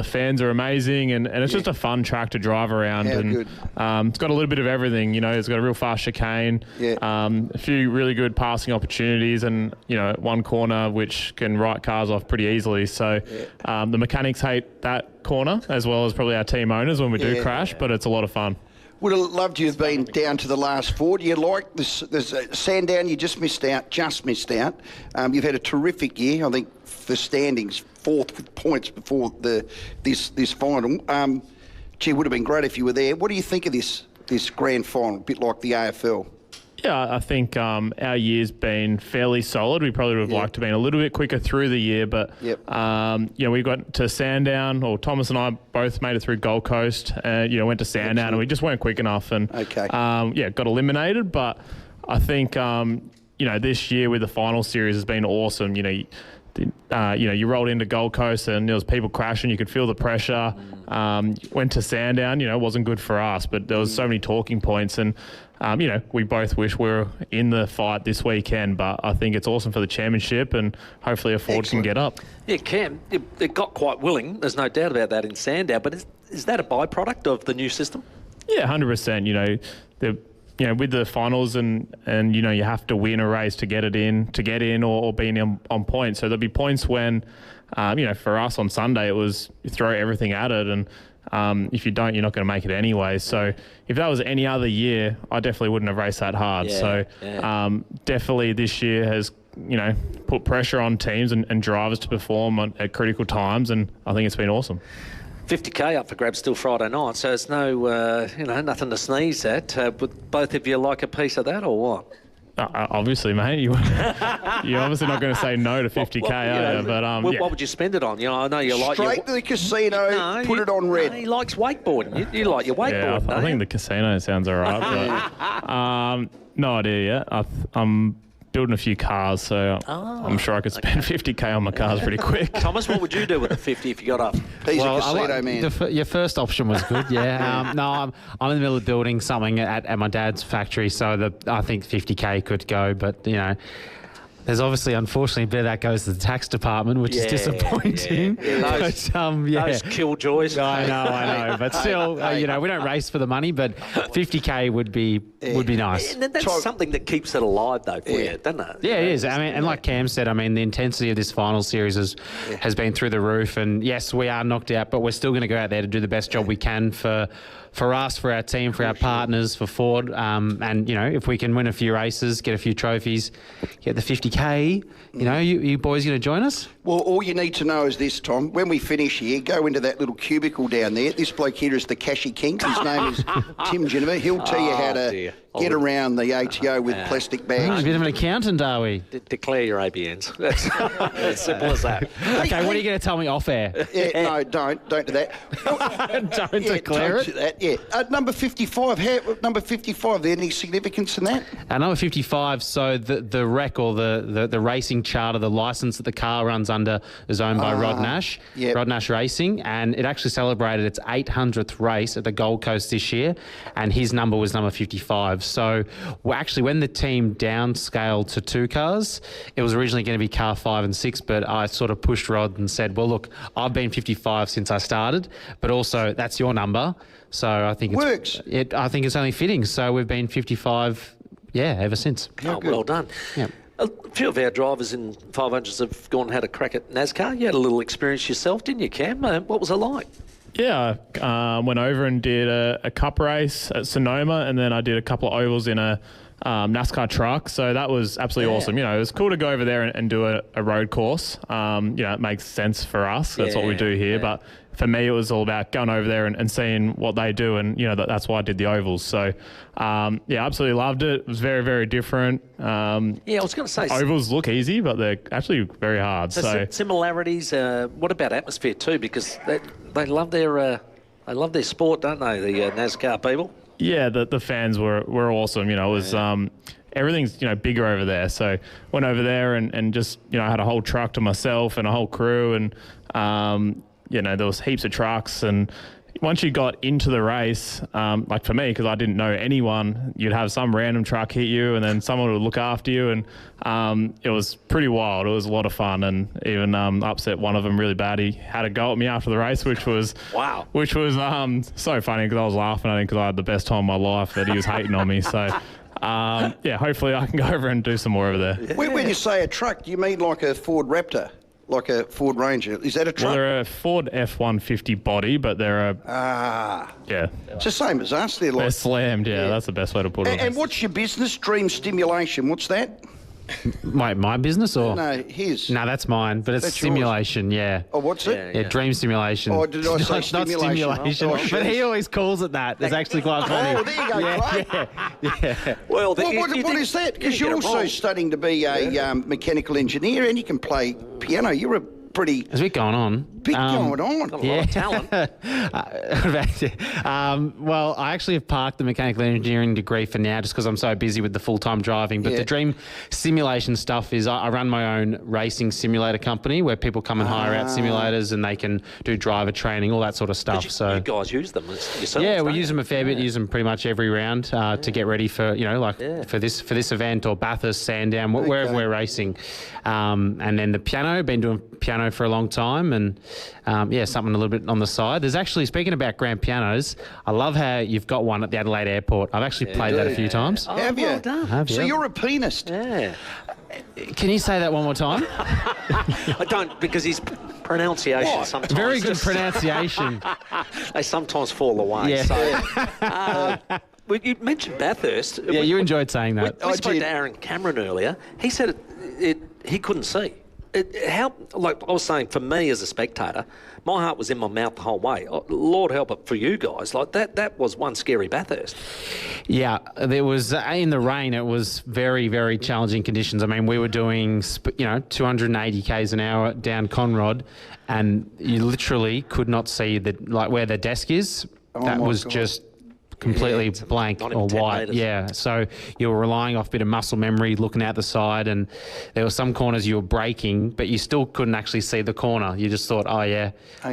fans are amazing, and it's just a fun track to drive around. It's got a little bit of everything. It's got a real fast chicane, a few really good passing opportunities, and one corner which can write cars off pretty easily. So the mechanics hate that corner as well as probably our team owners when we do crash, but it's a lot of fun. Would have loved you to have been down to the last four. Do you like this? There's Sandown, you just missed out. You've had a terrific year, I think, for standings, 4th with points before this final. Gee, it would have been great if you were there. What do you think of this grand final, a bit like the AFL? Yeah, I think our year's been fairly solid. We probably would have liked to have been a little bit quicker through the year, but we got to Sandown, or Thomas and I both made it through Gold Coast, went to Sandown, and we just weren't quick enough, and got eliminated. But I think this year with the final series has been awesome. You rolled into Gold Coast and there was people crashing. You could feel the pressure. Went to Sandown. It wasn't good for us, but there was so many talking points, and we both wish we were in the fight this weekend. But I think it's awesome for the championship, and hopefully a Ford can get up. Yeah, Cam, it got quite willing. There's no doubt about that in Sandown. But is that a byproduct of the new system? Yeah, 100%. With the finals and you have to win a race to get in or be on points. So there'll be points when, for us on Sunday, it was you throw everything at it, and if you don't, you're not going to make it anyway. So if that was any other year, I definitely wouldn't have raced that hard. Definitely this year has put pressure on teams and drivers to perform at critical times, and I think it's been awesome. 50k up for grabs still Friday night, so it's no, nothing to sneeze at. Would both of you like a piece of that, or what? Obviously, mate. You're obviously not going to say no to 50k, are you? But what would you spend it on? I know you like straight to the casino. Put it on red. He likes wakeboarding. You like your wakeboarding. Yeah, I think the casino sounds all right. But, no idea yet. I'm building a few cars, so I'm sure I could spend 50k on my cars pretty quick. Thomas, what would you do with the 50 if you got up? He's a casino man. Your first option was good, yeah. No, I'm in the middle of building something at my dad's factory, so I think 50k could go, but there's obviously, unfortunately, a bit of that goes to the tax department, which is disappointing. Those killjoys. I know. But still, we don't race for the money, but 50k would be nice. And that's something that keeps it alive, though, for you, doesn't it? Yeah, it is. I mean, and like Cam said, the intensity of this final series has been through the roof. And yes, we are knocked out, but we're still going to go out there to do the best job we can for us, for our team, for our partners, for Ford. And, if we can win a few races, get a few trophies, get the 50k, you boys going to join us? Well, all you need to know is this, Tom. When we finish here, go into that little cubicle down there. This bloke here is the Cashy King. His name is Tim Geneva. He'll tell you how to get around the ATO with plastic bags. A bit of an accountant, are we? Declare your ABNs. That's as simple as that. Okay, what are you going to tell me off air? No, don't do that. Don't declare it. Do that. Yeah. Number 55. Number 55. There any significance in that? Number 55. So the rec or the racing charter, the license that the car runs under, is owned by Rod Nash. Yep. Rod Nash Racing, and it actually celebrated its 800th race at the Gold Coast this year, and his number was number 55. So when the team downscaled to 2 cars, it was originally going to be car 5 and 6, but I sort of pushed Rod and said, well, look, I've been 55 since I started, but also that's your number. So I think I think it's only fitting. So we've been 55, ever since. Well done. Yeah. A few of our drivers in 500s have gone and had a crack at NASCAR. You had a little experience yourself, didn't you, Cam? What was it like? Yeah, I went over and did a cup race at Sonoma, and then I did a couple of ovals in a NASCAR truck. So that was absolutely awesome. You know, it was cool to go over there and do a road course. You know, it makes sense for us. That's what we do here. But for me, it was all about going over there and seeing what they do. And, you know, that's why I did the ovals. So, yeah, absolutely loved it. It was very, very different. I was going to say... Ovals look easy, but they're actually very hard. So similarities, what about atmosphere too? Because they love their sport, don't they, the NASCAR people? Yeah, the fans were awesome. You know, it was... everything's, you know, bigger over there. So went over there and just, you know, I had a whole truck to myself and a whole crew and... you know, there was heaps of trucks, and once you got into the race, like for me, because I didn't know anyone, you'd have some random truck hit you, and then someone would look after you, and it was pretty wild. It was a lot of fun, and even upset one of them really bad. He had a go at me after the race, which was so funny because I was laughing at him because I had the best time of my life, that he was hating on me. So. Yeah, hopefully I can go over and do some more over there. When you say a truck, do you mean like a Ford Raptor? Like a Ford Ranger. Is that a truck? Well, they're a Ford F-150 body, but they're yeah. It's the same as us. They're slammed, that's the best way to put it. And what's your business? Dream Stimulation. What's that? My business or? No, his. No, that's mine, but it's simulation, Oh, what's it? Yeah, dream simulation. Oh, did I say not stimulation? Oh, but he always calls it that. It's actually quite funny. Oh, there you go, yeah. Well, what is that? Because you're also studying to be a mechanical engineer and you can play piano. You're a pretty... There's a bit going on. Going on. Got a lot of talent. Well, I actually have parked the mechanical engineering degree for now just because I'm so busy with the full-time driving. But the dream simulation stuff is I run my own racing simulator company where people come and hire out simulators and they can do driver training, all that sort of stuff. You guys use them yourselves? Yeah, we use them a fair bit. Use them pretty much every round to get ready for, you know, like for this event or Bathurst, Sandown, wherever we're racing. And then the piano, been doing piano for a long time, and something a little bit on the side. There's actually, speaking about grand pianos, I love how you've got one at the Adelaide Airport. I've actually played that a few times. Have you? Well done. So you're a pianist? Yeah. Can you say that one more time? I don't, because his pronunciation sometimes... Very good pronunciation. They sometimes fall away. Yeah. So, you mentioned Bathurst. Yeah, you enjoyed saying that. I spoke to Aaron Cameron earlier. He said he couldn't see. Like I was saying, for me as a spectator, my heart was in my mouth the whole way. Lord help it for you guys. Like that was one scary Bathurst. Yeah, there was in the rain. It was very, very challenging conditions. I mean, we were doing 280 k's an hour down Conrod, and you literally could not see where the desk is. That was just completely blank or white. Meters. Yeah, so you were relying off a bit of muscle memory, looking out the side, and there were some corners you were braking, but you still couldn't actually see the corner. You just thought,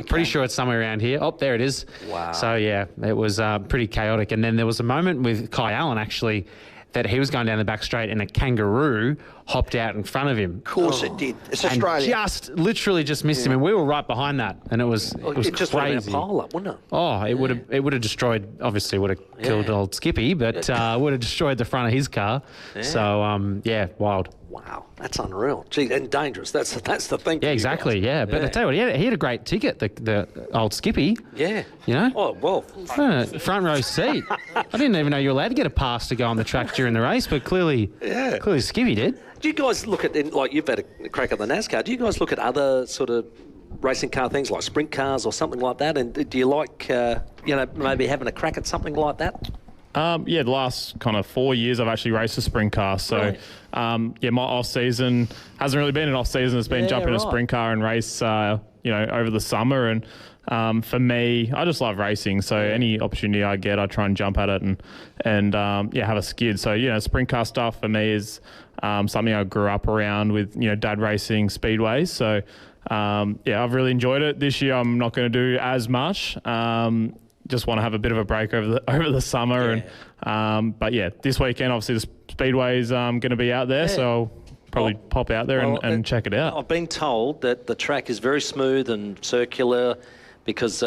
pretty sure it's somewhere around here. Oh, there it is. Wow. So yeah, it was pretty chaotic. And then there was a moment with Kai Allen actually that he was going down the back straight and a kangaroo hopped out in front of him. Of course it did. It's Australia. And literally missed him, and we were right behind that, and it was just crazy. Would have been a pile up, wouldn't it? Oh, it would have destroyed. Obviously, would have killed old Skippy, but would have destroyed the front of his car. Yeah. So wild. Wow, that's unreal. Gee, and dangerous. That's the thing. Yeah, exactly. Yeah, but I tell you what, he had a great ticket. The old Skippy. Yeah. You know. Oh well. Front row seat. I didn't even know you were allowed to get a pass to go on the track during the race, but clearly Skippy did. Do you guys look at, like you've had a crack at the NASCAR, do you guys look at other sort of racing car things like sprint cars or something like that? And do you like, maybe having a crack at something like that? The last kind of 4 years I've actually raced a sprint car. So, my off-season hasn't really been an off-season. It's been jump in a sprint car and race, over the summer. And for me, I just love racing. So any opportunity I get, I try and jump at it and have a skid. So, sprint car stuff for me is something I grew up around with, dad racing speedways. So, I've really enjoyed it. This year I'm not going to do as much. Just want to have a bit of a break over the summer. And this weekend, obviously, the speedway's going to be out there. So I'll probably pop out there and check it out. I've been told that the track is very smooth and circular because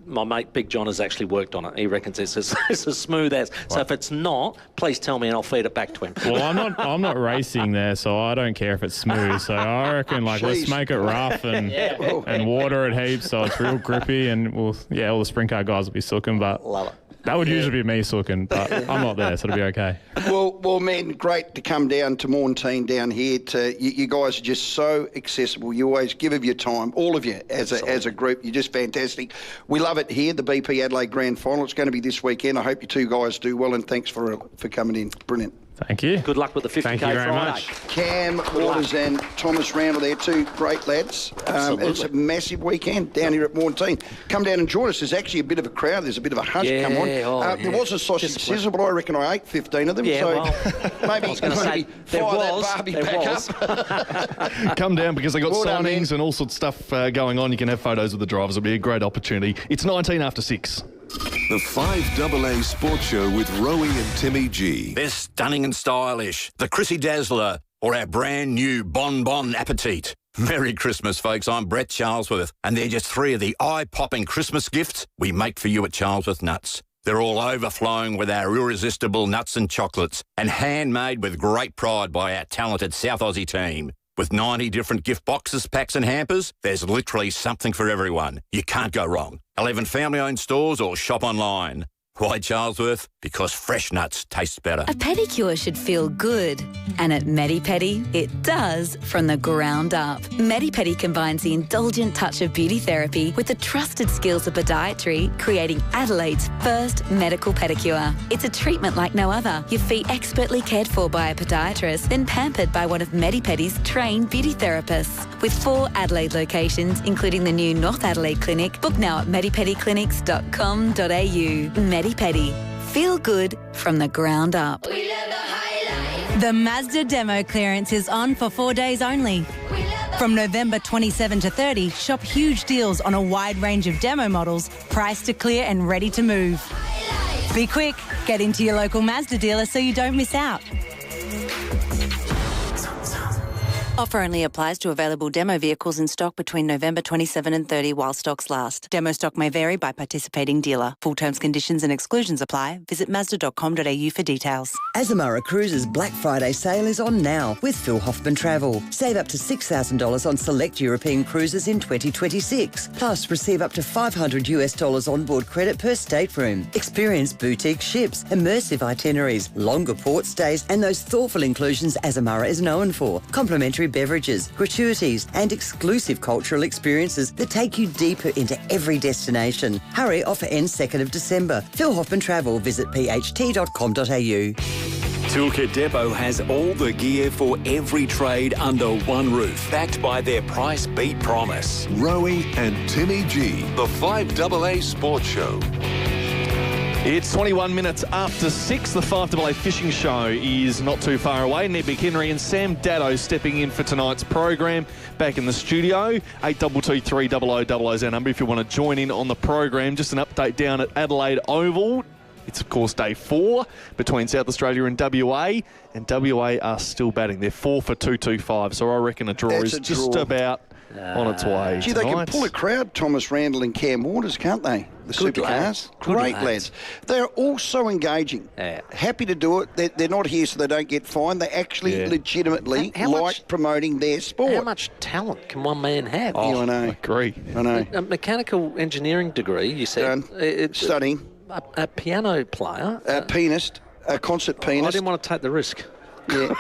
my mate Big John has actually worked on it. He reckons it's as smooth as. Right. So if it's not, please tell me and I'll feed it back to him. Well, I'm not racing there, so I don't care if it's smooth. So I reckon let's make it rough and water it heaps so it's real grippy, and all the sprint car guys will be sooking. But love it. That would usually be me sooking, but I'm not there, so it'll be okay. Well, man, great to come down to Mornteen down here. You guys are just so accessible. You always give of your time, all of you as a group. You're just fantastic. We love it here. The BP Adelaide Grand Final. It's going to be this weekend. I hope you two guys do well, and thanks for coming in. Brilliant. Thank you. Good luck with the 50K Thank you very Friday. much. Cam Waters and Thomas Randall, they're two great lads. It's a massive weekend down here at Mornteen. Come down and join us. There's actually a bit of a crowd. There's a bit of a hush come on. There was a sausage sizzle, but I reckon I ate 15 of them. Yeah, so well, maybe fire that Barbie back up. Come down because they got Well done, signings and all sorts of stuff going on. You can have photos of the drivers. It'll be a great opportunity. It's 19 after 6. The 5AA Sports Show with Rowey and Timmy G. They're stunning and stylish. The Chrissy Dazzler or our brand new Bon Bon Appetit. Merry Christmas, folks. I'm Brett Charlesworth, and they're just 3 of the eye-popping Christmas gifts we make for you at Charlesworth Nuts. They're all overflowing with our irresistible nuts and chocolates and handmade with great pride by our talented South Aussie team. With 90 different gift boxes, packs and hampers, there's literally something for everyone. You can't go wrong. 11 family-owned stores or shop online. Why Charlesworth? Because fresh nuts taste better. A pedicure should feel good. And at Medi-Pedi, it does from the ground up. Medi-Pedi combines the indulgent touch of beauty therapy with the trusted skills of podiatry, creating Adelaide's first medical pedicure. It's a treatment like no other. Your feet expertly cared for by a podiatrist, then pampered by one of Medi-Pedi's trained beauty therapists. With 4 Adelaide locations, including the new North Adelaide Clinic, book now at medipediclinics.com.au. Medi-Pedi. Feel good from the ground up. The Mazda demo clearance is on for 4 days only. From November 27 to 30, shop huge deals on a wide range of demo models, priced to clear and ready to move. Be quick, get into your local Mazda dealer so you don't miss out. Offer only applies to available demo vehicles in stock between November 27 and 30 while stocks last. Demo stock may vary by participating dealer. Full terms, conditions and exclusions apply. Visit Mazda.com.au for details. Azamara Cruises Black Friday sale is on now with Phil Hoffman Travel. Save up to $6,000 on select European cruises in 2026. Plus, receive up to $500 onboard credit per stateroom. Experience boutique ships, immersive itineraries, longer port stays, and those thoughtful inclusions Azamara is known for. Complimentary beverages, gratuities, and exclusive cultural experiences that take you deeper into every destination. Hurry, offer ends 2nd of December. Phil Hoffman Travel. Visit pht.com.au. Toolkit Depot has all the gear for every trade under one roof, backed by their price beat promise. Rowey and Timmy G. The 5AA Sports Show. It's 21 minutes after 6. The 5AA Fishing Show is not too far away. Ned McHenry and Sam Daddo stepping in for tonight's program. Back in the studio. 8223 is our number if you want to join in on the program. Just an update down at Adelaide Oval. It's, of course, day 4 between South Australia and WA. And WA are still batting. They're 4 for 225. So I reckon a draw is just about on its way. Gee, they can pull a crowd, Thomas Randall and Cam Waters, can't they? The supercars. Great lads. They're all so engaging. Happy to do it. They're not here so they don't get fined. They actually legitimately like promoting their sport. How much talent can one man have? I know. I agree. I know. A mechanical engineering degree, you said. Studying. A piano player. A pianist. A concert pianist. I didn't want to take the risk. Yeah.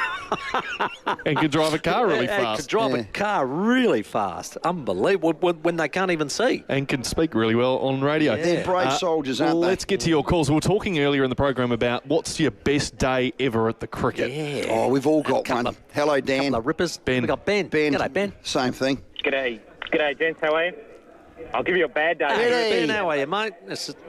And can drive a car really fast. Can drive a car really fast. Unbelievable. When they can't even see. And can speak really well on radio. Yeah. They're brave soldiers, aren't they? Let's get to your calls. We were talking earlier in the program about what's your best day ever at the cricket. Yeah. Oh, we've all got one. Hello, Dan. Couple of rippers. Ben. We got Ben. G'day, Ben. Same thing. G'day, gents. How are you? I'll give you a bad day. Hey, Ben, how are you, mate?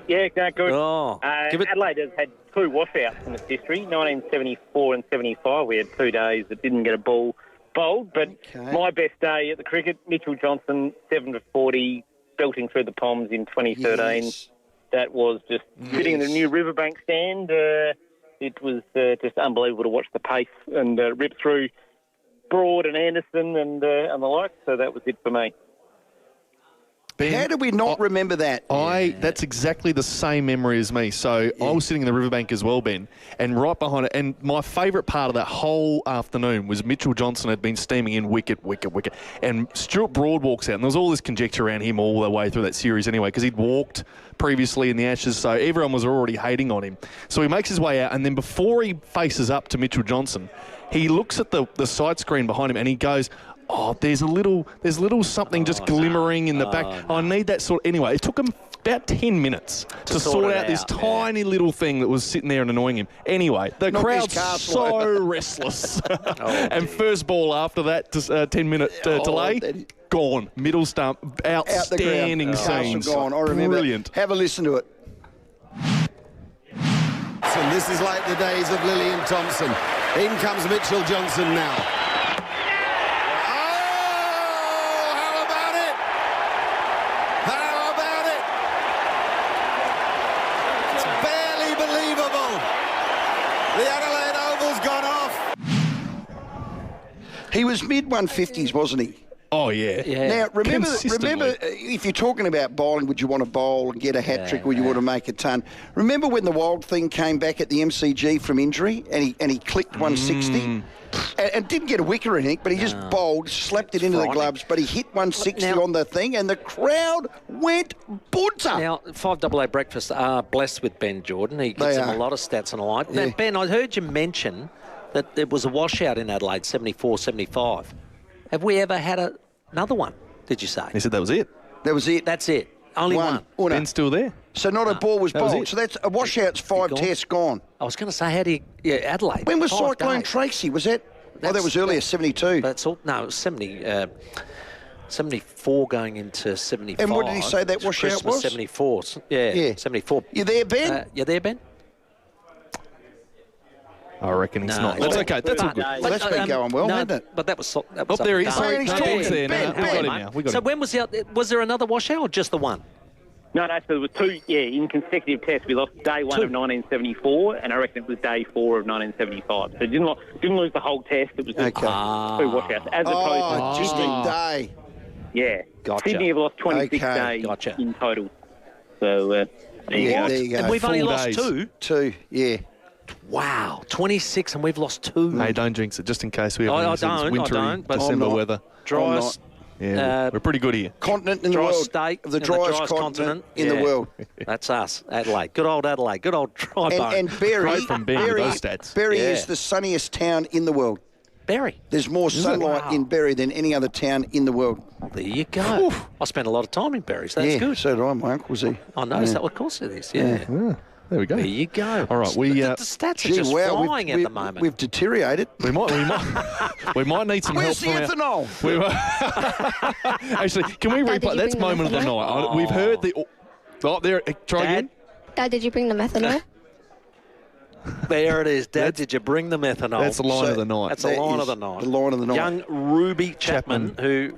Yeah, no, good. Oh, Adelaide has had 2 washouts in its history. 1974 and 75. We had 2 days that didn't get a ball bowled. But my best day at the cricket, Mitchell Johnson, 7 for 40, belting through the Poms in 2013. Yes. That was just sitting in the new Riverbank stand. It was just unbelievable to watch the pace and rip through Broad and Anderson and the like. So that was it for me. How do we not remember that? That's exactly the same memory as me. So I was sitting in the riverbank as well, Ben, and right behind it. And my favourite part of that whole afternoon was Mitchell Johnson had been steaming in wicket. And Stuart Broad walks out. And there was all this conjecture around him all the way through that series anyway, because he'd walked previously in the Ashes, so everyone was already hating on him. So he makes his way out, and then before he faces up to Mitchell Johnson, he looks at the side screen behind him and he goes, "Oh, there's a little something just glimmering in the back. I need that sort." Anyway, it took him about 10 minutes to sort out this tiny little thing that was sitting there and annoying him. Anyway, the crowd's so restless. And first ball after that 10-minute delay, gone. Middle stump, outstanding scenes. Gone. I remember. Brilliant. Have a listen to it. And this is like the days of Lillian Thompson. In comes Mitchell Johnson now. He was mid-150s, wasn't he? Oh, yeah. Now, remember, if you're talking about bowling, would you want to bowl and get a hat-trick, or you want to make a ton? Remember when the Wild thing came back at the MCG from injury and he clicked 160? And didn't get a wicket or anything, but he just bowled, slapped it into the gloves, but he hit 160 on the thing, and the crowd went bunter. Now, 5AA Breakfast are blessed with Ben Jordan. He gives them a lot of stats and a lot. Now, Ben, I heard you mention that it was a washout in Adelaide, 74-75. Have we ever had another one, did you say? He said that was it. That was it. That's it. Only one. Ben's still there. So not a ball was bowled. So that's a washout's 5 tests gone. I was going to say, how do you... Yeah, Adelaide. When was Cyclone Tracy? Was that... that was earlier, 72. But it's all... No, it was 74 going into 75. And what did he say that washout was? 74. Yeah, 74. You there, Ben? You there, Ben? I reckon he's not. That's okay. That's all good. Well, that's been going well, hasn't it? But that was there he is. Sorry, he's talking. Ben's there now. We got him now. So when was there another washout or just the one? No, so there was 2, in consecutive tests. We lost day 1 of 1974, and I reckon it was day 4 of 1975. So didn't lose the whole test. It was just 2 washouts. As opposed to just a day. Yeah. Gotcha. Sydney have lost 26 days in total. So there you go. And we've only lost 2? 2, yeah. Wow, 26 and we've lost 2. Hey, don't jinx it, just in case we have wintry December weather. Driest. Yeah, we're pretty good here. Continent in the world. State, the driest continent in the world. That's us, Adelaide. Good old Adelaide. Good old dry bone. And Berry, from Ben with those stats. Berry is the sunniest town in the world. Berry. There's more sunlight in Berry than any other town in the world. There you go. Oof. I spent a lot of time in Berry, so that's good. So did I. My uncle was there. I noticed that. Of course it is. Yeah. There we go. There you go. All right, the stats are just flying at the moment. We've deteriorated. We might need some help from ethanol? Actually, can we replay? That's moment of the night. We've heard the. Oh, there. Try again. Dad, did you bring the methanol? There it is, Dad. Did you bring the methanol? That's the line of the night. That's the line of the night. The line of the night. Young Ruby Chapman, who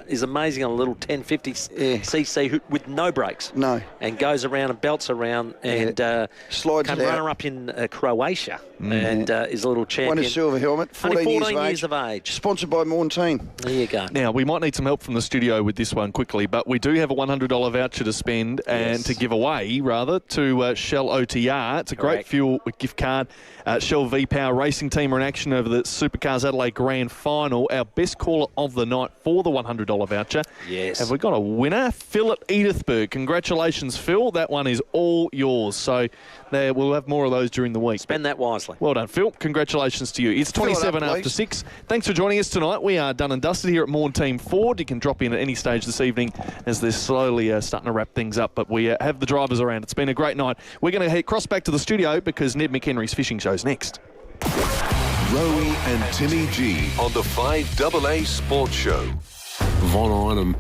is amazing on a little 1050cc with no brakes. No. And goes around and belts around and slides came it out. runner-up in Croatia and is a little champion. Won a silver helmet, 14 years of age. Sponsored by Mornteen. There you go. Now, we might need some help from the studio with this one quickly, but we do have a $100 voucher to spend and to give away, rather, to Shell OTR. It's a great fuel gift card. Shell V-Power Racing Team are in action over the Supercars Adelaide Grand Final. Our best caller of the night for the $100 voucher. Yes. Have we got a winner? Phil at Edithburgh. Congratulations, Phil. That one is all yours. So we'll have more of those during the week. Spend that wisely. Well done, Phil. Congratulations to you. It's 27 after 6. Thanks for joining us tonight. We are done and dusted here at Morn Team Ford. You can drop in at any stage this evening as they're slowly starting to wrap things up. But we have the drivers around. It's been a great night. We're going to cross back to the studio because Ned McHenry's fishing show's next. Rowey and Timmy G on the 5AA Sports Show. Von Einem.